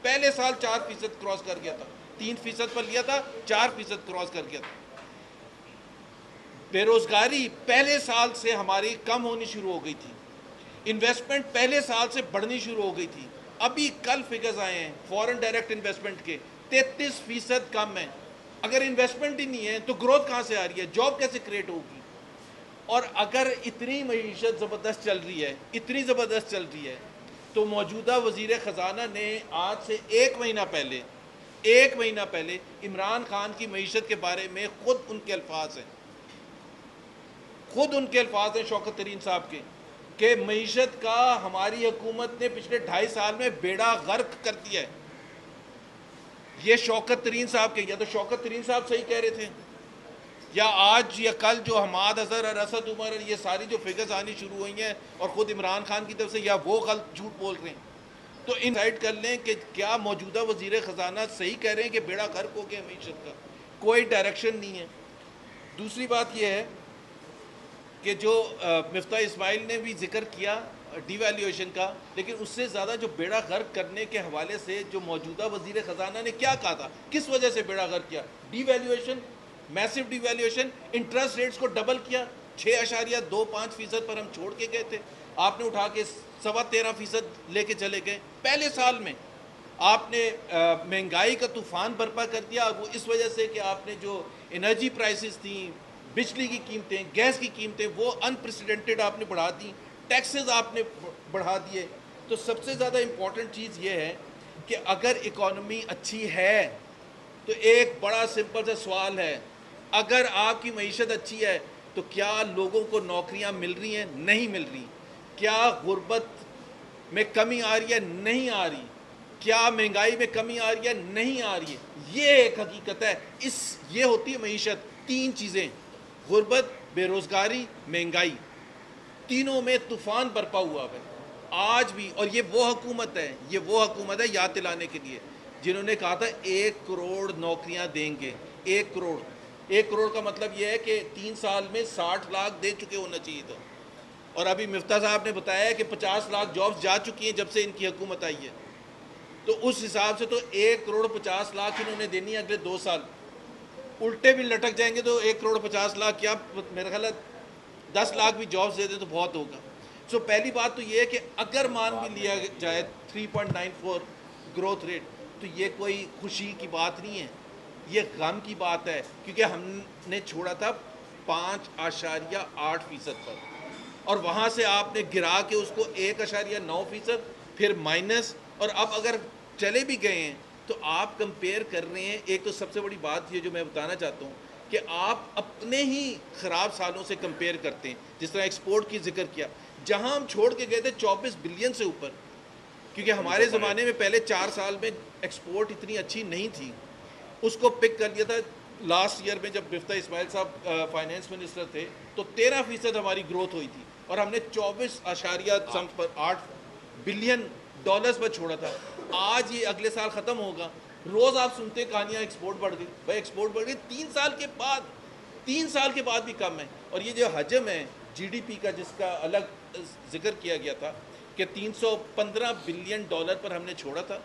پہلے سال 4% کراس کر گیا تھا، 3% پر لیا تھا، 4% کراس کر گیا تھا. بے روزگاری پہلے سال سے ہماری کم ہونی شروع ہو گئی تھی. انویسٹمنٹ پہلے سال سے بڑھنی شروع ہو گئی تھی. ابھی کل فگرز آئے ہیں فورن ڈائریکٹ انویسٹمنٹ کے، 33% کم ہیں. اگر انویسٹمنٹ ہی نہیں ہے تو گروتھ کہاں سے آ رہی ہے؟ جاب کیسے کریٹ ہوگی؟ اور اگر اتنی معیشت زبردست چل رہی ہے، اتنی زبردست چل رہی ہے، تو موجودہ وزیر خزانہ نے آج سے 1 مہینہ پہلے عمران خان کی معیشت کے بارے میں خود ان کے الفاظ ہیں شوکت ترین صاحب کے، کہ معیشت کا ہماری حکومت نے پچھلے 2.5 سال میں بیڑا غرق کر دیا ہے. یہ شوکت ترین صاحب کے، یا تو شوکت ترین صاحب صحیح کہہ رہے تھے، یا آج یا کل جو حماد اظہر اور اسد عمر اور یہ ساری جو فگرز آنی شروع ہوئی ہیں اور خود عمران خان کی طرف سے، یا وہ غلط جھوٹ بول رہے ہیں. تو انسائٹ کر لیں کہ کیا موجودہ وزیر خزانہ صحیح کہہ رہے ہیں کہ بیڑا غرق ہو گیا معیشت کا؟ کوئی ڈائریکشن نہیں ہے. دوسری بات یہ ہے کہ جو مفتاح اسماعیل نے بھی ذکر کیا ڈی ویلیویشن کا، لیکن اس سے زیادہ جو بیڑا غرق کرنے کے حوالے سے جو موجودہ وزیر خزانہ نے کیا کہا تھا، کس وجہ سے بیڑا غرق کیا؟ ڈی ویلیویشن، میسو ڈی ویلیویشن، انٹرسٹ ریٹس کو ڈبل کیا، 6.25% پر ہم چھوڑ کے گئے تھے، آپ نے اٹھا کے 13.25% لے کے چلے گئے. پہلے سال میں آپ نے مہنگائی کا طوفان برپا کر دیا، اور وہ اس وجہ سے کہ آپ نے جو انرجی پرائسز تھیں، بجلی کی قیمتیں، گیس کی قیمتیں، وہ انپریسیڈنٹڈ آپ نے بڑھا دیں، ٹیکسز آپ نے بڑھا دیے. تو سب سے زیادہ امپورٹنٹ چیز یہ ہے کہ اگر اکانومی اچھی ہے تو ایک بڑا سمپل سا سوال ہے، اگر آپ کی معیشت اچھی ہے تو کیا لوگوں کو نوکریاں مل رہی ہیں؟ نہیں مل رہی. کیا غربت میں کمی آ رہی ہے؟ نہیں آ رہی. کیا مہنگائی میں کمی آ رہی ہے؟ نہیں آ رہی ہے. یہ ایک حقیقت ہے. یہ ہوتی ہے معیشت. 3 چیزیں، غربت، بے روزگاری، مہنگائی، تینوں میں طوفان برپا ہوا ہے آج بھی. اور یہ وہ حکومت ہے یاد دلانے کے لیے جنہوں نے کہا تھا 1 کروڑ نوکریاں دیں گے. 1 کروڑ کا مطلب یہ ہے کہ 3 سال میں 60 لاکھ دے چکے ہونا چاہیے تھا. اور ابھی مفتاح صاحب نے بتایا کہ 50 لاکھ جابز جا چکی ہیں جب سے ان کی حکومت آئی ہے. تو اس حساب سے تو 1 کروڑ 50 لاکھ انہوں نے دینی ہے اگلے 2 سال. الٹے بھی لٹک جائیں گے تو 1 کروڑ 50 لاکھ کیا، میرا خیال ہے 10 لاکھ بھی جابز دے دے تو بہت ہوگا. سو پہلی بات تو یہ ہے کہ اگر مان بھی لیا جائے 3.94 گروتھ ریٹ، تو یہ کوئی خوشی کی بات نہیں ہے، یہ غم کی بات ہے. کیونکہ ہم نے چھوڑا تھا 5.8% پر، اور وہاں سے آپ نے گرا کے اس کو 1.9%، پھر مائنس، اور اب اگر چلے بھی گئے ہیں تو آپ کمپیئر کر رہے ہیں. ایک تو سب سے بڑی بات یہ جو میں بتانا چاہتا ہوں کہ آپ اپنے ہی خراب سالوں سے کمپیئر کرتے ہیں. جس طرح ایکسپورٹ کی ذکر کیا، جہاں ہم چھوڑ کے گئے تھے 24 بلین سے اوپر، کیونکہ ہمارے زمانے میں پہلے 4 سال میں ایکسپورٹ اتنی اچھی نہیں تھی. اس کو پک کر لیا تھا لاسٹ ایئر میں جب مفتاح اسماعیل صاحب فائنینس منسٹر تھے تو 13% ہماری گروتھ ہوئی تھی اور ہم نے 24.8 بلین ڈالرز پر چھوڑا تھا. آج یہ اگلے سال ختم ہوگا. روز آپ سنتے کہانیاں ایکسپورٹ بڑھ گئی. بھائی ایکسپورٹ بڑھ گئی 3 سال کے بعد بھی کم ہے. اور یہ جو حجم ہے جی ڈی پی کا جس کا الگ ذکر کیا گیا تھا کہ 315 بلین ڈالر پر ہم نے چھوڑا تھا,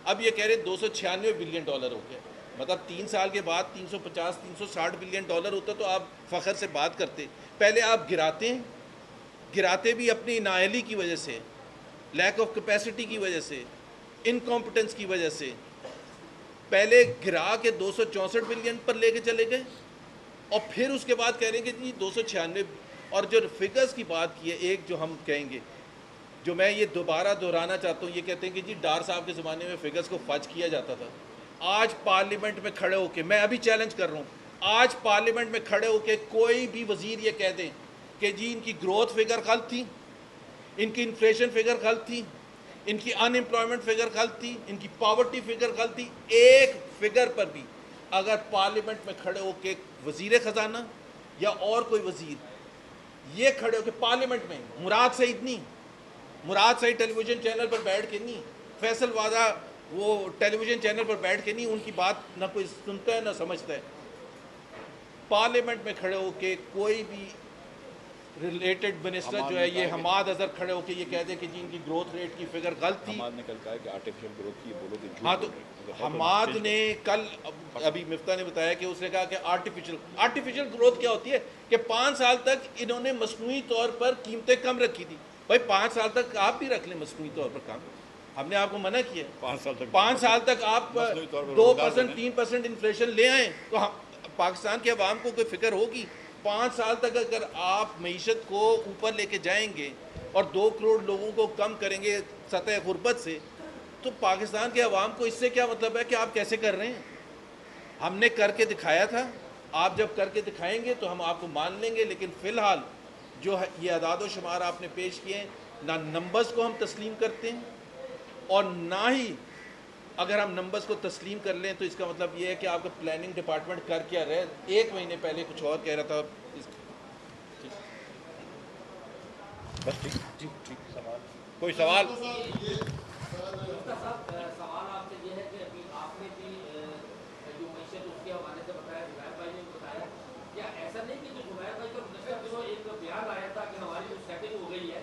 اب یہ کہہ رہے 296 بلین ڈالر ہو گیا. مطلب 3 سال کے بعد 350-360 بلین ڈالر ہوتا تو آپ فخر سے بات کرتے. پہلے آپ گراتے بھی اپنی نااہلی کی وجہ سے, لیک آف کیپیسٹی کی وجہ سے, انکمپٹنس کی وجہ سے. پہلے گرا کے 264 بلین پر لے کے چلے گئے اور پھر اس کے بعد کہہ رہے ہیں کہ جی 296. اور جو فگرز کی بات کی ہے, ایک جو ہم کہیں گے جو میں یہ دوبارہ دہرانا چاہتا ہوں, یہ کہتے ہیں کہ جی ڈار صاحب کے زمانے میں فگرز کو فج کیا جاتا تھا. آج پارلیمنٹ میں کھڑے ہو کے, میں ابھی چیلنج کر رہا ہوں, آج پارلیمنٹ میں کھڑے ہو کے کوئی بھی وزیر یہ کہہ دیں کہ جی ان کی گروتھ فگر غلط تھی, ان کی انفلیشن فگر غلط تھی, ان کی ان امپلائمنٹ فگر غلط تھی, ان کی پاورٹی فگر غلط تھی. ایک فگر پر بھی اگر پارلیمنٹ میں کھڑے ہو کے وزیر خزانہ یا اور کوئی وزیر یہ کھڑے ہو کے پارلیمنٹ میں, مراد سعید ٹیلی ویژن چینل پر بیٹھ کے نہیں, فیصل وادہ وہ ٹیلی ویژن چینل پر بیٹھ کے نہیں, ان کی بات نہ کوئی سنتا ہے نہ سمجھتا ہے. پارلیمنٹ میں کھڑے ہو کے کوئی بھی ریلیٹڈ منسٹر جو ہے یہ حماد اظہر کھڑے ہو کے یہ کہہ دیں کہ جی ان کی گروتھ ریٹ کی فگر غلط تھی. حماد نے کل کہا کہ آرٹیفیشل گروتھ کی یہ بولو کہ ہاں, تو حماد نے کل ابھی مفتاح نے بتایا کہ اس نے کہا کہ آرٹیفیشل گروتھ کیا ہوتی ہے کہ 5 سال تک انہوں نے مصنوعی طور پر قیمتیں کم رکھی تھی. بھائی 5 سال تک آپ بھی رکھ لیں مصنوعی طور پر کم, ہم نے آپ کو منع کیا. 5 سال تک آپ 2% 3% انفلیشن لے آئیں تو پاکستان کے عوام کو کوئی فکر ہوگی. 5 سال تک اگر آپ معیشت کو اوپر لے کے جائیں گے اور 2 کروڑ لوگوں کو کم کریں گے سطح غربت سے, تو پاکستان کے عوام کو اس سے کیا مطلب ہے کہ آپ کیسے کر رہے ہیں. ہم نے کر کے دکھایا تھا, آپ جب کر کے دکھائیں گے تو ہم آپ کو مان لیں گے. لیکن فی الحال جو یہ اعداد و شمار آپ نے پیش کیے ہیں, نہ نمبرز کو ہم تسلیم کرتے ہیں اور نہ ہی اگر ہم نمبرز کو تسلیم کر لیں تو اس کا مطلب یہ ہے کہ آپ کا پلاننگ ڈپارٹمنٹ کر کیا رہے. 1 مہینے پہلے کچھ اور کہہ رہا تھا. بس ٹھیک کوئی سوال؟ صاحب سوال آپ سے یہ ہے کہ ابھی آپ نے بھی جو معیشت اس کے حوالے سے بتایا, زبیر بھائی نے بتایا, کیا ایسا نہیں کہ جو زبیر بھائی کا گزشتہ دنوں ایک بیان آیا تھا کہ ہماری جو سیٹنگ ہو گئی ہے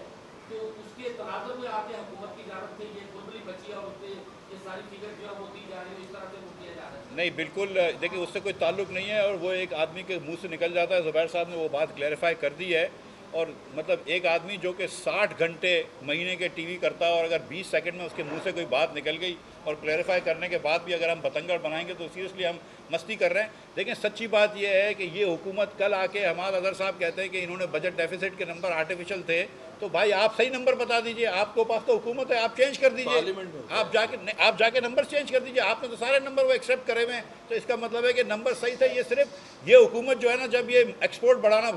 تو اس کے تناظر میں آپ کے حکومت کی جانب سے یہ کھلبلی بچی ہے اور اس سے یہ ساری فگر جو ہے ہوتی جا رہی ہے, اس طرح سے وہ کیا جا رہا ہے؟ نہیں بالکل, دیکھیں اس سے کوئی تعلق نہیں ہے اور وہ ایک آدمی کے منہ سے نکل جاتا ہے. زبیر صاحب نے وہ بات کلیریفائی کر دی ہے. اور مطلب ایک آدمی جو کہ 60 گھنٹے مہینے کے ٹی وی کرتا ہے اور اگر 20 سیکنڈ میں اس کے منہ سے کوئی بات نکل گئی اور کلیریفائی کرنے کے بعد بھی اگر ہم بتنگڑ بنائیں گے تو سیریسلی ہم مستی کر رہے ہیں. لیکن سچی بات یہ ہے کہ یہ حکومت کل آ کے حماد اظہر صاحب کہتے ہیں کہ انہوں نے بجٹ ڈیفیسٹ کے نمبر آرٹیفیشل تھے, تو بھائی آپ صحیح نمبر بتا دیجئے. آپ کو پاس تو حکومت ہے, آپ چینج کر دیجئے, آپ جا کے نمبر چینج کر دیجئے. آپ نے تو سارے نمبر وہ ایکسیپٹ کرے ہوئے ہیں, تو اس کا مطلب ہے کہ نمبر صحیح تھے. یہ صرف یہ حکومت جو ہے نا, جب یہ ایکسپورٹ بڑھانا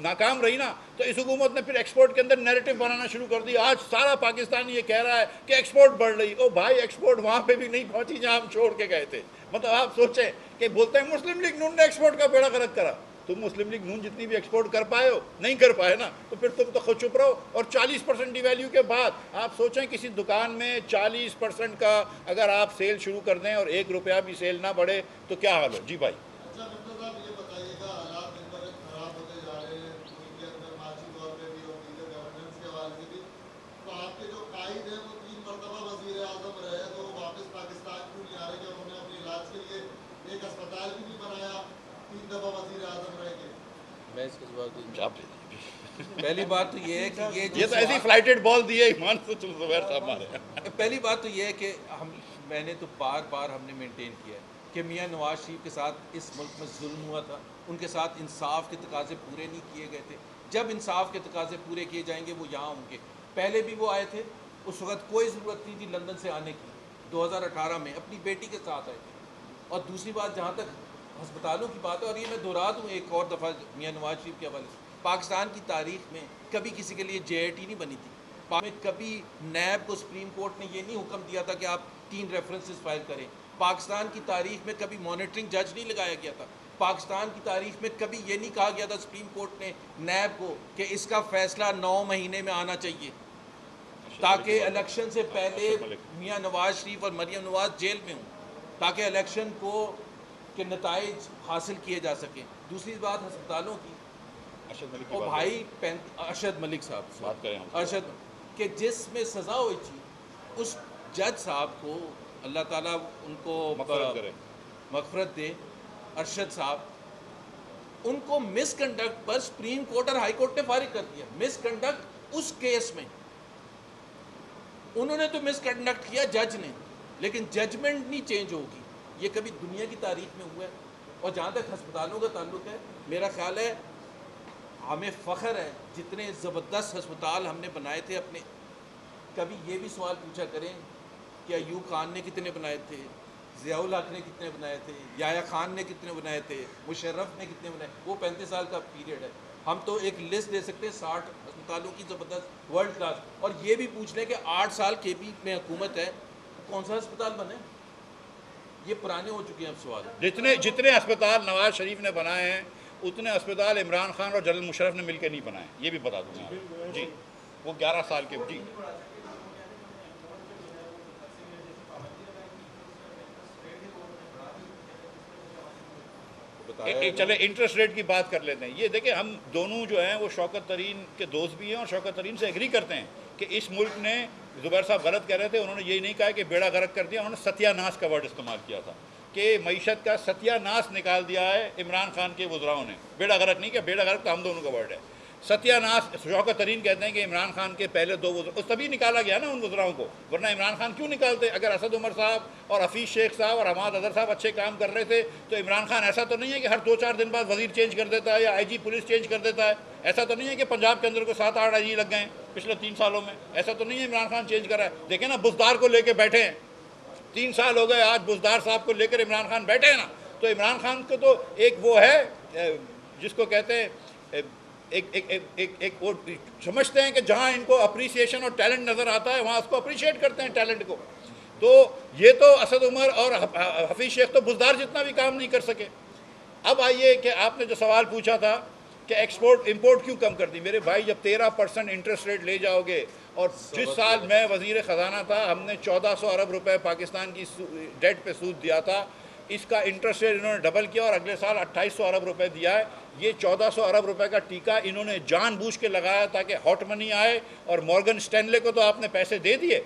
ناکام رہی نا, تو اس حکومت نے پھر ایکسپورٹ کے اندر نیریٹو بنانا شروع کر دی. آج سارا پاکستان یہ کہہ رہا ہے کہ ایکسپورٹ بڑھ رہی. او بھائی ایکسپورٹ وہاں پہ بھی نہیں پہنچی جہاں ہم چھوڑ کے گئے تھے. مطلب آپ سوچیں کہ بولتے ہیں مسلم لیگ نون نے ایکسپورٹ کا بیڑا غرق کرا. تم مسلم لیگ نون جتنی بھی ایکسپورٹ کر پائے ہو, نہیں کر پائے نا, تو پھر تم تو خود چپ رہو. اور 40% ڈی ویلیو کے بعد آپ سوچیں کسی دکان میں 40% کا اگر آپ سیل شروع کر دیں اور 1 روپیہ بھی سیل نہ بڑھے تو کیا حال ہو. جی بھائی پہلی بات تو یہ ہے کہ یہ تو ایسی فلائٹڈ بال دی ہے ایمان سے. چلو زبیر صاحب ہمارے پہلی بات تو یہ ہے کہ میں نے تو بار ہم نے مینٹین کیا ہے کہ میاں نواز شریف کے ساتھ اس ملک میں ظلم ہوا تھا, ان کے ساتھ انصاف کے تقاضے پورے نہیں کیے گئے تھے. جب انصاف کے تقاضے پورے کیے جائیں گے وہ یہاں ہوں گے. پہلے بھی وہ آئے تھے, اس وقت کوئی ضرورت نہیں تھی لندن سے آنے کی. 2018 میں اپنی بیٹی کے ساتھ آئے تھے. اور دوسری بات جہاں تک ہسپتالوں کی بات ہے, اور یہ میں دہرا دوں ایک اور دفعہ میاں نواز شریف کے حوالے سے, پاکستان کی تاریخ میں کبھی کسی کے لیے JIT نہیں بنی تھی. میں کبھی نیب کو سپریم کورٹ نے یہ نہیں حکم دیا تھا کہ آپ 3 ریفرنسز فائل کریں. پاکستان کی تاریخ میں کبھی مانیٹرنگ جج نہیں لگایا گیا تھا. پاکستان کی تاریخ میں کبھی یہ نہیں کہا گیا تھا سپریم کورٹ نے نیب کو کہ اس کا فیصلہ 9 مہینے میں آنا چاہیے تاکہ الیکشن سے پہلے میاں نواز شریف اور مریم نواز جیل میں ہوں تاکہ الیکشن کے نتائج حاصل کیے جا سکیں. دوسری بات ہسپتالوں کی. ارشد ملک کی اور بات بھائی ارشد ملک صاحب بات کریں ہم. ارشد کہ جس میں سزا ہوئی تھی اس جج صاحب کو اللہ تعالیٰ ان کو مغفرت کرے. مغفرت دے. ارشد صاحب ان کو مس کنڈکٹ پر سپریم کورٹ اور ہائی کورٹ نے فارغ کر دیا. مس کنڈکٹ اس کیس میں انہوں نے تو مس کنڈکٹ کیا جج نے, لیکن ججمنٹ نہیں چینج ہوگی. یہ کبھی دنیا کی تاریخ میں ہوا ہے. اور جہاں تک ہسپتالوں کا تعلق ہے, میرا خیال ہے ہمیں فخر ہے جتنے زبردست ہسپتال ہم نے بنائے تھے اپنے. کبھی یہ بھی سوال پوچھا کریں کہ ایوب خان نے کتنے بنائے تھے, ضیاء الحق نے کتنے بنائے تھے, یحییٰ خان نے کتنے بنائے تھے, مشرف نے کتنے بنائے. وہ 35 سال کا پیریڈ ہے. ہم تو ایک لسٹ دے سکتے ہیں 60 ہسپتالوں کی زبردست ورلڈ کلاس. اور یہ بھی پوچھ لیں کہ 8 سال کے پی میں حکومت ہے, کون سا ہسپتال بنے. یہ پرانے ہو چکے ہیں اب سوال. جتنے اسپتال نواز شریف نے بنائے ہیں اتنے اسپتال عمران خان اور جنرل مشرف نے مل کے نہیں بنائے. یہ بھی بتا دوں گا جی. وہ 11 سال کے جی. چلے انٹرسٹ ریٹ کی بات کر لیتے ہیں. یہ دیکھیں ہم دونوں جو ہیں وہ شوکت ترین کے دوست بھی ہیں اور شوکت ترین سے ایگری کرتے ہیں کہ اس ملک نے, زبیر صاحب غلط کہہ رہے تھے, انہوں نے یہی نہیں کہا کہ بیڑا غرق کر دیا, انہوں نے ستیہ ناس کا ورڈ استعمال کیا تھا کہ معیشت کا ستیہ ناس نکال دیا ہے عمران خان کے وزراؤں نے. بیڑا غرق نہیں کہ بیڑا غرق تو ہم دونوں کا ورڈ ہے. ستیہ ناس شوکت ترین کہتے ہیں کہ عمران خان کے پہلے 2 وزراء تبھی نکالا گیا نا ان وزراؤں کو, ورنہ عمران خان کیوں نکالتے. اگر اسد عمر صاحب اور حفیظ شیخ صاحب اور حماد اظہر صاحب اچھے کام کر رہے تھے تو عمران خان ایسا تو نہیں ہے کہ ہر 2-4 دن بعد وزیر چینج کر دیتا ہے یا IG پولیس چینج کر دیتا ہے. ایسا تو نہیں ہے کہ پنجاب کے اندر کو 7-8 IG لگ گئے ہیں پچھلے 3 سالوں میں. ایسا تو نہیں ہے عمران خان چینج کر رہا ہے. دیکھیں نا بزدار کو لے کے بیٹھے ہیں, 3 سال ہو گئے آج بزدار صاحب کو لے کر عمران خان بیٹھے ہیں نا. تو عمران خان کو تو ایک وہ ہے جس کو کہتے ہیں ایک وہ سمجھتے ہیں کہ جہاں ان کو اپریسیشن اور ٹیلنٹ نظر آتا ہے وہاں اس کو اپریشیٹ کرتے ہیں ٹیلنٹ کو. تو یہ تو اسد عمر اور حفیظ شیخ تو بزدار جتنا بھی کام نہیں کر سکے. اب آئیے کہ آپ نے جو سوال پوچھا تھا کہ ایکسپورٹ امپورٹ کیوں کم کر دی. میرے بھائی جب 13% انٹرسٹ ریٹ لے جاؤ گے, اور جس سال میں وزیر خزانہ تھا ہم نے 1400 ارب روپے پاکستان کی ڈیٹ پہ سود دیا تھا, اس کا انٹرسٹ ریٹ انہوں نے ڈبل کیا اور اگلے سال 2800 ارب روپے دیا ہے. یہ 1400 ارب روپے کا ٹیکہ انہوں نے جان بوجھ کے لگایا تاکہ ہاٹ منی آئے, اور مورگن اسٹینلے کو تو آپ نے پیسے دے دیے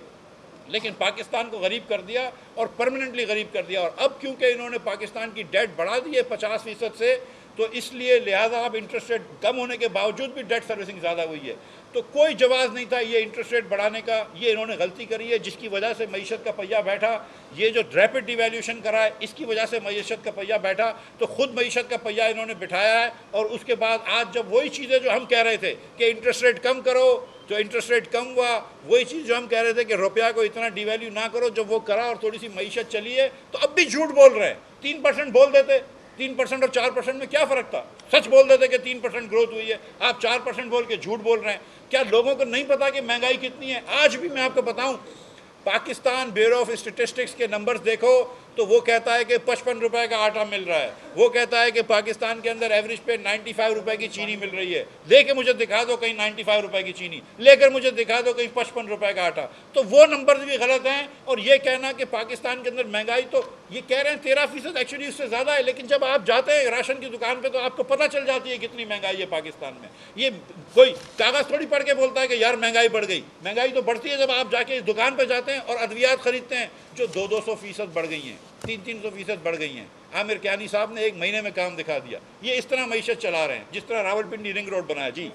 لیکن پاکستان کو غریب کر دیا اور پرماننٹلی غریب کر دیا. اور اب کیونکہ انہوں نے پاکستان کی ڈیٹ بڑھا دی ہے 50% سے, تو اس لیے لہٰذا اب انٹرسٹ ریٹ کم ہونے کے باوجود بھی ڈیٹ سروسنگ زیادہ ہوئی ہے. تو کوئی جواز نہیں تھا یہ انٹرسٹ ریٹ بڑھانے کا. یہ انہوں نے غلطی کری ہے جس کی وجہ سے معیشت کا پہیہ بیٹھا. یہ جو ریپڈ ڈیویلیوشن کرا ہے اس کی وجہ سے معیشت کا پہیہ بیٹھا. تو خود معیشت کا پہیہ انہوں نے بٹھایا ہے. اور اس کے بعد آج جب وہی چیزیں جو ہم کہہ رہے تھے کہ انٹرسٹ ریٹ کم کرو, جو انٹرسٹ ریٹ کم ہوا, وہی چیز جو ہم کہہ رہے تھے کہ روپیہ کو اتنا ڈیویلیو نہ کرو, جب وہ کرا اور تھوڑی سی معیشت چلی ہے تو اب بھی جھوٹ بول رہے ہیں. 3% بول دیتے, 3% اور 4% میں کیا فرق تھا. سچ بول دیتے کہ 3% گروتھ ہوئی ہے, آپ 4% بول کے جھوٹ بول رہے ہیں. کیا لوگوں کو نہیں پتا کہ مہنگائی کتنی ہے؟ آج بھی میں آپ کو بتاؤں, پاکستان بیورو آف اسٹیٹسٹکس کے نمبرز دیکھو تو وہ کہتا ہے کہ 55 روپے کا آٹا مل رہا ہے. وہ کہتا ہے کہ پاکستان کے اندر ایوریج پہ 95 روپے کی چینی مل رہی ہے. لے کے مجھے دکھا دو کہیں 95 روپے کی چینی, لے کر مجھے دکھا دو کہیں 55 روپے کا آٹا. تو وہ نمبرز بھی غلط ہیں. اور یہ کہنا کہ پاکستان کے اندر مہنگائی, تو یہ کہہ رہے ہیں 13% ایکچولی اس سے زیادہ ہے, لیکن جب آپ جاتے ہیں راشن کی دکان پہ تو آپ کو پتہ چل جاتی ہے کتنی مہنگائی ہے پاکستان میں. یہ کوئی کاغذ تھوڑی پڑھ کے بولتا ہے کہ یار مہنگائی بڑھ گئی. مہنگائی تو بڑھتی ہے جب آپ جا کے اس دکان پہ جاتے ہیں اور ادویات خریدتے ہیں جو 200% بڑھ گئی ہیں, 300% بڑھ گئی ہیں. عامر کیانی صاحب نے 1 مہینے میں کام دکھا دیا. یہ اس طرح معیشت چلا رہے ہیں جس طرح راولپنڈی رنگ روڈ بنایا. جی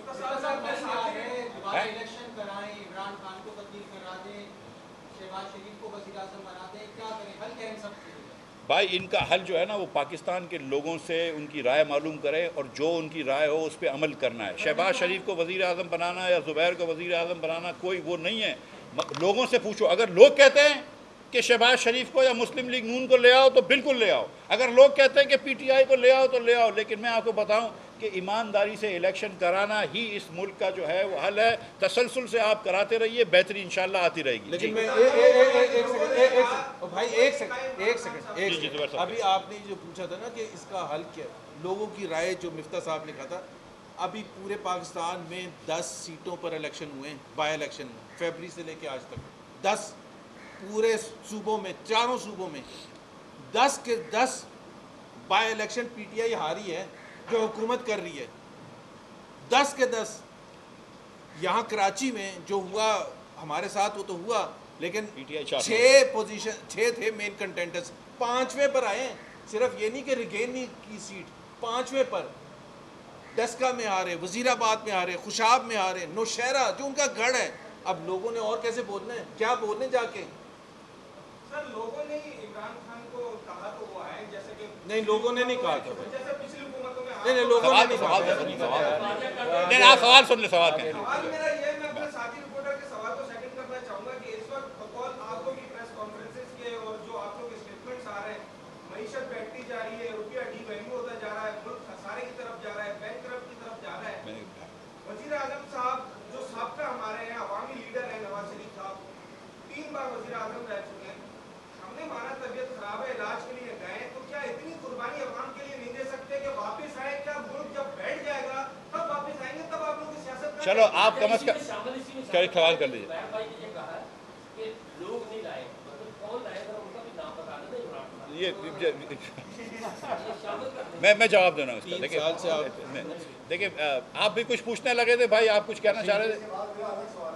بھائی ان کا حل جو ہے نا وہ پاکستان کے لوگوں سے ان کی رائے معلوم کرے اور جو ان کی رائے ہو اس پہ عمل کرنا ہے. شہباز شریف کو وزیر اعظم بنانا یا زبیر کو وزیر اعظم بنانا کوئی وہ نہیں ہے. لوگوں سے پوچھو. اگر لوگ کہتے ہیں کہ شہباز شریف کو یا مسلم لیگ نون کو لے آؤ تو بالکل لے آؤ. اگر لوگ کہتے ہیں کہ PTI کو لے آؤ تو لے آؤ. لیکن میں آپ کو بتاؤں کہ ایمانداری سے الیکشن کرانا ہی اس ملک کا جو ہے وہ حل ہے. تسلسل سے آپ کراتے رہیے, بہتری انشاءاللہ آتی رہے گی. لیکن میں ایک سیکنڈ ابھی آپ نے جو پوچھا تھا نا کہ اس کا حل کیا, لوگوں کی رائے جو مفتاح صاحب نے کہا تھا, ابھی پورے پاکستان میں 10 سیٹوں پر الیکشن ہوئے ہیں, بائی الیکشن فیبری سے لے کے آج تک 10 پورے صوبوں میں, چاروں صوبوں میں 10 کے 10 by election P T I ہاری ہے جو حکومت کر رہی ہے. 10 کے 10 یہاں کراچی میں جو ہوا ہمارے ساتھ وہ تو ہوا, لیکن 6 تھے مین کنٹینٹرز, 5ویں پر آئے ہیں. صرف یہ نہیں کہ ریگین نہیں کی سیٹ, 5ویں پر ڈسکا میں ہارے, وزیر آباد میں ہارے, خوشاب میں ہارے, نوشہرہ جو ان کا گڑھ ہے. اب لوگوں نے اور کیسے بولنا ہے, کیا بولنے جا کے؟ سر لوگوں نے عمران خان کو کہا تو وہ آئے, جیسے کہ نہیں لوگوں نے نہیں کہا تھا, جیسے پچھلی حکومتوں میں نہیں لوگوں نے نہیں کہا. نہیں, آپ سوال سن لیں, سوال کہیں. سوال میرا یہ ہے, میں اپنے ساتھی رپورٹر کے سوال کو سیکنڈ کرنا چاہوں گا کہ اس وقت بقول آپ لوگ کی پریس کانفرنسز کے اور جو آپ لوگ کے اسٹیٹمنٹس آ رہے ہیں, معیشت بیٹھتی جا رہی ہے, روپیہ ڈی ویلیو ہوتا جا رہا ہے, ملک خسارے کی طرف جا رہا ہے, بینک کرپٹ کی طرف جا رہا ہے. وزیر اعظم صاحب جو سابقہ ہمارے ہیں عوامی لیڈر ہیں, نواز شریف صاحب 3 بار وزیر اعظم رہ چکے ہیں. ہم نے مانا طبیعت خراب ہے, علاج کے لیے گئے, تو کیا اتنی قربانی عوام کے لیے نہیں دے سکتے کہ واپس آئے؟ کیا ملک جب بیٹھ جائے گا تب واپس آئیں گے, تب آپ لوگ کی سیاست کا چلو آپ کم از کم ایک سوال کر لیجیے. زبیر بھائی نے یہ کہا کہ لوگ نہیں لائے, مطلب کون لائے گا, ان کا بھی نام بتا دینا. میں جواب دینا ہوں اس کا. دیکھیں آپ بھی کچھ پوچھنے لگے تھے بھائی, آپ کچھ کہنا چاہ رہے تھے؟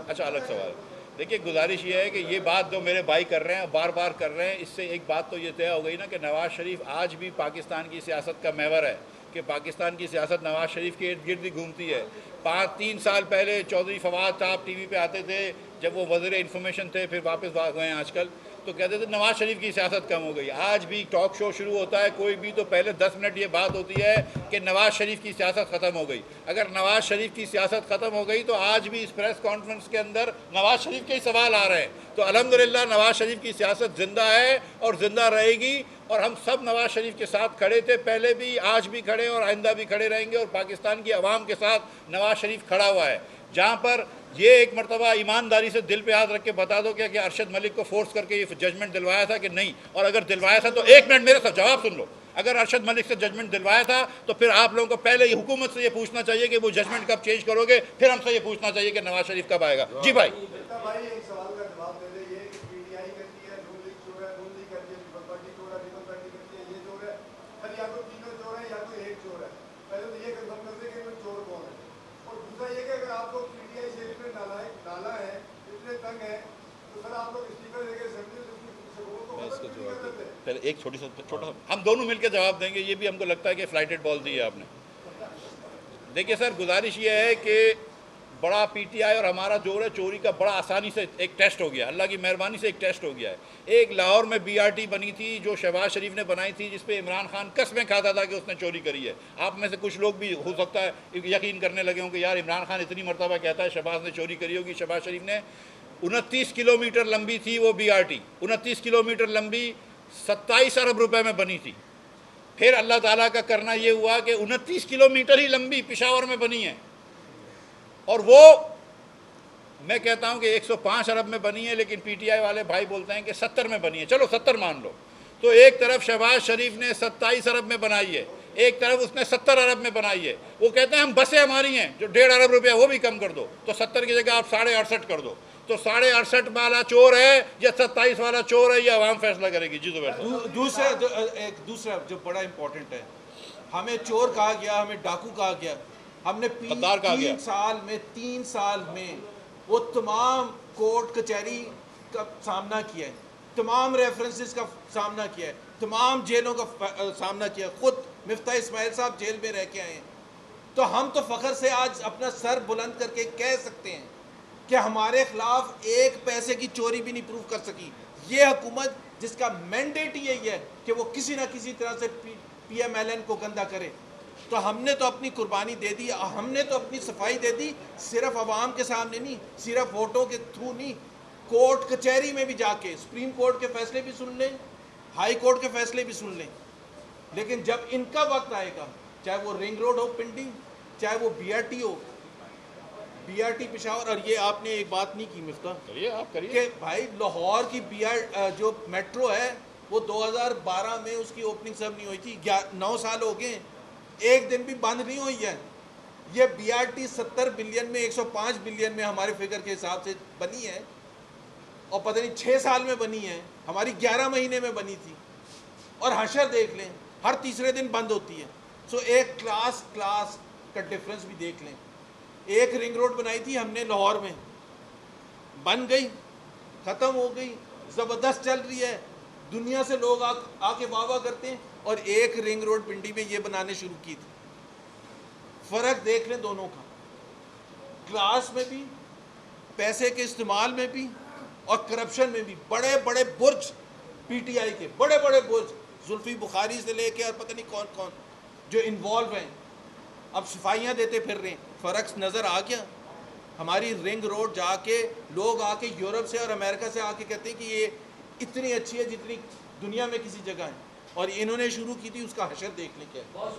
اچھا, الگ سوال. دیکھیے گزارش یہ ہے کہ یہ بات جو میرے بھائی کر رہے ہیں, بار بار کر رہے ہیں, اس سے ایک بات تو یہ طے ہو گئی نا کہ نواز شریف آج بھی پاکستان کی سیاست کا محور ہے, کہ پاکستان کی سیاست نواز شریف کے ارد گرد ہی گھومتی ہے. 3 سال پہلے چودھری فواد صاحب ٹی وی پہ آتے تھے, جب وہ وزیر انفارمیشن تھے, پھر واپس ہوئے ہیں آج کل, تو کہتے تھے نواز شریف کی سیاست کم ہو گئی. آج بھی ٹاک شو شروع ہوتا ہے کوئی بھی, تو پہلے 10 منٹ یہ بات ہوتی ہے کہ نواز شریف کی سیاست ختم ہو گئی. اگر نواز شریف کی سیاست ختم ہو گئی تو آج بھی اس پریس کانفرنس کے اندر نواز شریف کے ہی سوال آ رہے ہیں. تو الحمدللہ نواز شریف کی سیاست زندہ ہے اور زندہ رہے گی, اور ہم سب نواز شریف کے ساتھ کھڑے تھے پہلے بھی, آج بھی کھڑے اور آئندہ بھی کھڑے رہیں گے, اور پاکستان کی عوام کے ساتھ نواز شریف کھڑا ہوا ہے. جہاں پر یہ ایک مرتبہ ایمانداری سے دل پہ ہاتھ رکھ کے بتا دو کہ ارشد ملک کو فورس کر کے یہ ججمنٹ دلوایا تھا کہ نہیں, اور اگر دلوایا تھا تو 1 منٹ میرے ساتھ جواب سن لو. اگر ارشد ملک سے ججمنٹ دلوایا تھا تو پھر آپ لوگوں کو پہلے ہی حکومت سے یہ پوچھنا چاہیے کہ وہ ججمنٹ کب چینج کرو گے, پھر ہم سے یہ پوچھنا چاہیے کہ نواز شریف کب آئے گا. جی بھائی. بھائی ایک سوال کا جواب دے دیں, یہ پی ٹی آئی کرتی ہے, نون لیگ چور ہے, نون لیگ کرتی ہے, پیپل پارٹی چور ہے, پیپل پارٹی کرتی ہے, یہ چور ہے, پر یا تو تینوں چور ہیں یا تو ایک چور ہے. پہلے تو یہ کنفرم کر دیں کہ وہ چور کون ہے. اور دوسرا یہ کہ اگر آپ لوگ پی ٹی آئی سے اتنے نالا ہے, اتنے تنگ ہیں, تو سر آپ لوگ اسپیکر دے کے اسمبلی پہلے ایک چھوٹا سا ہم دونوں مل کے جواب دیں گے. یہ بھی ہم کو لگتا ہے کہ فلائٹڈ بال دی ہے آپ نے. دیکھیے سر, گزارش یہ ہے کہ بڑا پی ٹی آئی اور ہمارا جوڑ ہے چوری کا بڑا آسانی سے ایک ٹیسٹ ہو گیا, اللہ کی مہربانی سے ایک ٹیسٹ ہو گیا ہے. ایک لاہور میں بی آر ٹی بنی تھی جو شہباز شریف نے بنائی تھی, جس پہ عمران خان قسمیں کھاتا تھا کہ اس نے چوری کری ہے. آپ میں سے کچھ لوگ بھی ہو سکتا ہے یقین کرنے لگے ہوں کہ یار عمران خان اتنی مرتبہ کہتا ہے شہباز نے چوری کری ہوگی. شہباز شریف نے 29 کلومیٹر لمبی تھی وہ بی آر ٹی, 29 کلومیٹر لمبی 27 ارب روپے میں بنی تھی. پھر اللہ تعالیٰ کا کرنا یہ ہوا کہ 29 کلومیٹر ہی لمبی پشاور میں بنی ہے, اور وہ میں کہتا ہوں کہ 105 ارب میں بنی ہے, لیکن پی ٹی آئی والے بھائی بولتے ہیں کہ 70 میں بنی ہے. چلو 70 مان لو. تو ایک طرف شہباز شریف نے 27 ارب میں بنائی ہے, ایک طرف اس نے 70 ارب میں بنائی ہے. وہ کہتے ہیں ہم بسیں ہماری ہیں جو 1.5 ارب روپیہ وہ بھی کم کر دو, تو 70 کی جگہ آپ 68.5 کر دو. تو 68.5 والا چور ہے یا 27 والا چور ہے, یہ عوام فیصلہ کرے گی. جی زبیر صاحب. دوسرا جو بڑا امپورٹنٹ ہے, ہمیں چور کہا گیا, ہمیں ڈاکو کہا گیا. ہم نے 3 سال میں وہ تمام کورٹ کچہری کا سامنا کیا ہے, تمام ریفرنسز کا سامنا کیا ہے, تمام جیلوں کا سامنا کیا ہے. خود مفتاح اسماعیل صاحب جیل میں رہ کے آئے ہیں. تو ہم تو فخر سے آج اپنا سر بلند کر کے کہہ سکتے ہیں کہ ہمارے خلاف 1 پیسے کی چوری بھی نہیں پروف کر سکی یہ حکومت, جس کا مینڈیٹ یہی ہے کہ وہ کسی نہ کسی طرح سے پی ایم ایل این کو گندہ کرے. تو ہم نے تو اپنی قربانی دے دی, ہم نے تو اپنی صفائی دے دی, صرف عوام کے سامنے نہیں, صرف ووٹوں کے تھرو نہیں, کورٹ کچہری میں بھی جا کے سپریم کورٹ کے فیصلے بھی سن لیں, ہائی کورٹ کے فیصلے بھی سن لیں. لیکن جب ان کا وقت آئے گا چاہے وہ رنگ روڈ ہو پنڈی، چاہے وہ بی آر ٹی ہو، بی آر ٹی پشاور. اور یہ آپ نے ایک بات نہیں کی مفتہ کریے آپ کریے. کہ بھائی لاہور کی جو میٹرو ہے وہ 2012 میں اس کی اوپننگ سب نہیں ہوئی تھی. 9 سال ہو گئے، ایک دن بھی بند نہیں ہوئی ہے. یہ بی آر ٹی 70 بلین میں 105 بلین میں ہمارے فگر کے حساب سے بنی ہے، اور پتہ نہیں 6 سال میں بنی ہے، ہماری 11 مہینے میں بنی تھی. اور حشر دیکھ لیں، ہر تیسرے دن بند ہوتی ہے. سو ایک کلاس کا ڈفرنس بھی دیکھ لیں. ایک رنگ روڈ بنائی تھی ہم نے لاہور میں، بن گئی، ختم ہو گئی، زبردست چل رہی ہے، دنیا سے لوگ آ کے واہ واہ کرتے ہیں. اور ایک رنگ روڈ پنڈی میں یہ بنانے شروع کی تھی. فرق دیکھ لیں دونوں کا، کلاس میں بھی، پیسے کے استعمال میں بھی، اور کرپشن میں بھی. بڑے بڑے برج پی ٹی آئی کے، بڑے بڑے برج، زلفی بخاری سے لے کے اور پتہ نہیں کون کون جو انوالو ہیں، اب صفائیاں دیتے پھر رہے ہیں. فرق نظر آ گیا. ہماری رنگ روڈ جا کے لوگ آ کے یورپ سے اور امریکہ سے آ کے کہتے ہیں کہ یہ اتنی اچھی ہے جتنی دنیا میں کسی جگہ ہے، اور انہوں نے شروع کی تھی. اس کا حشر دیکھ لیں کیا ہے.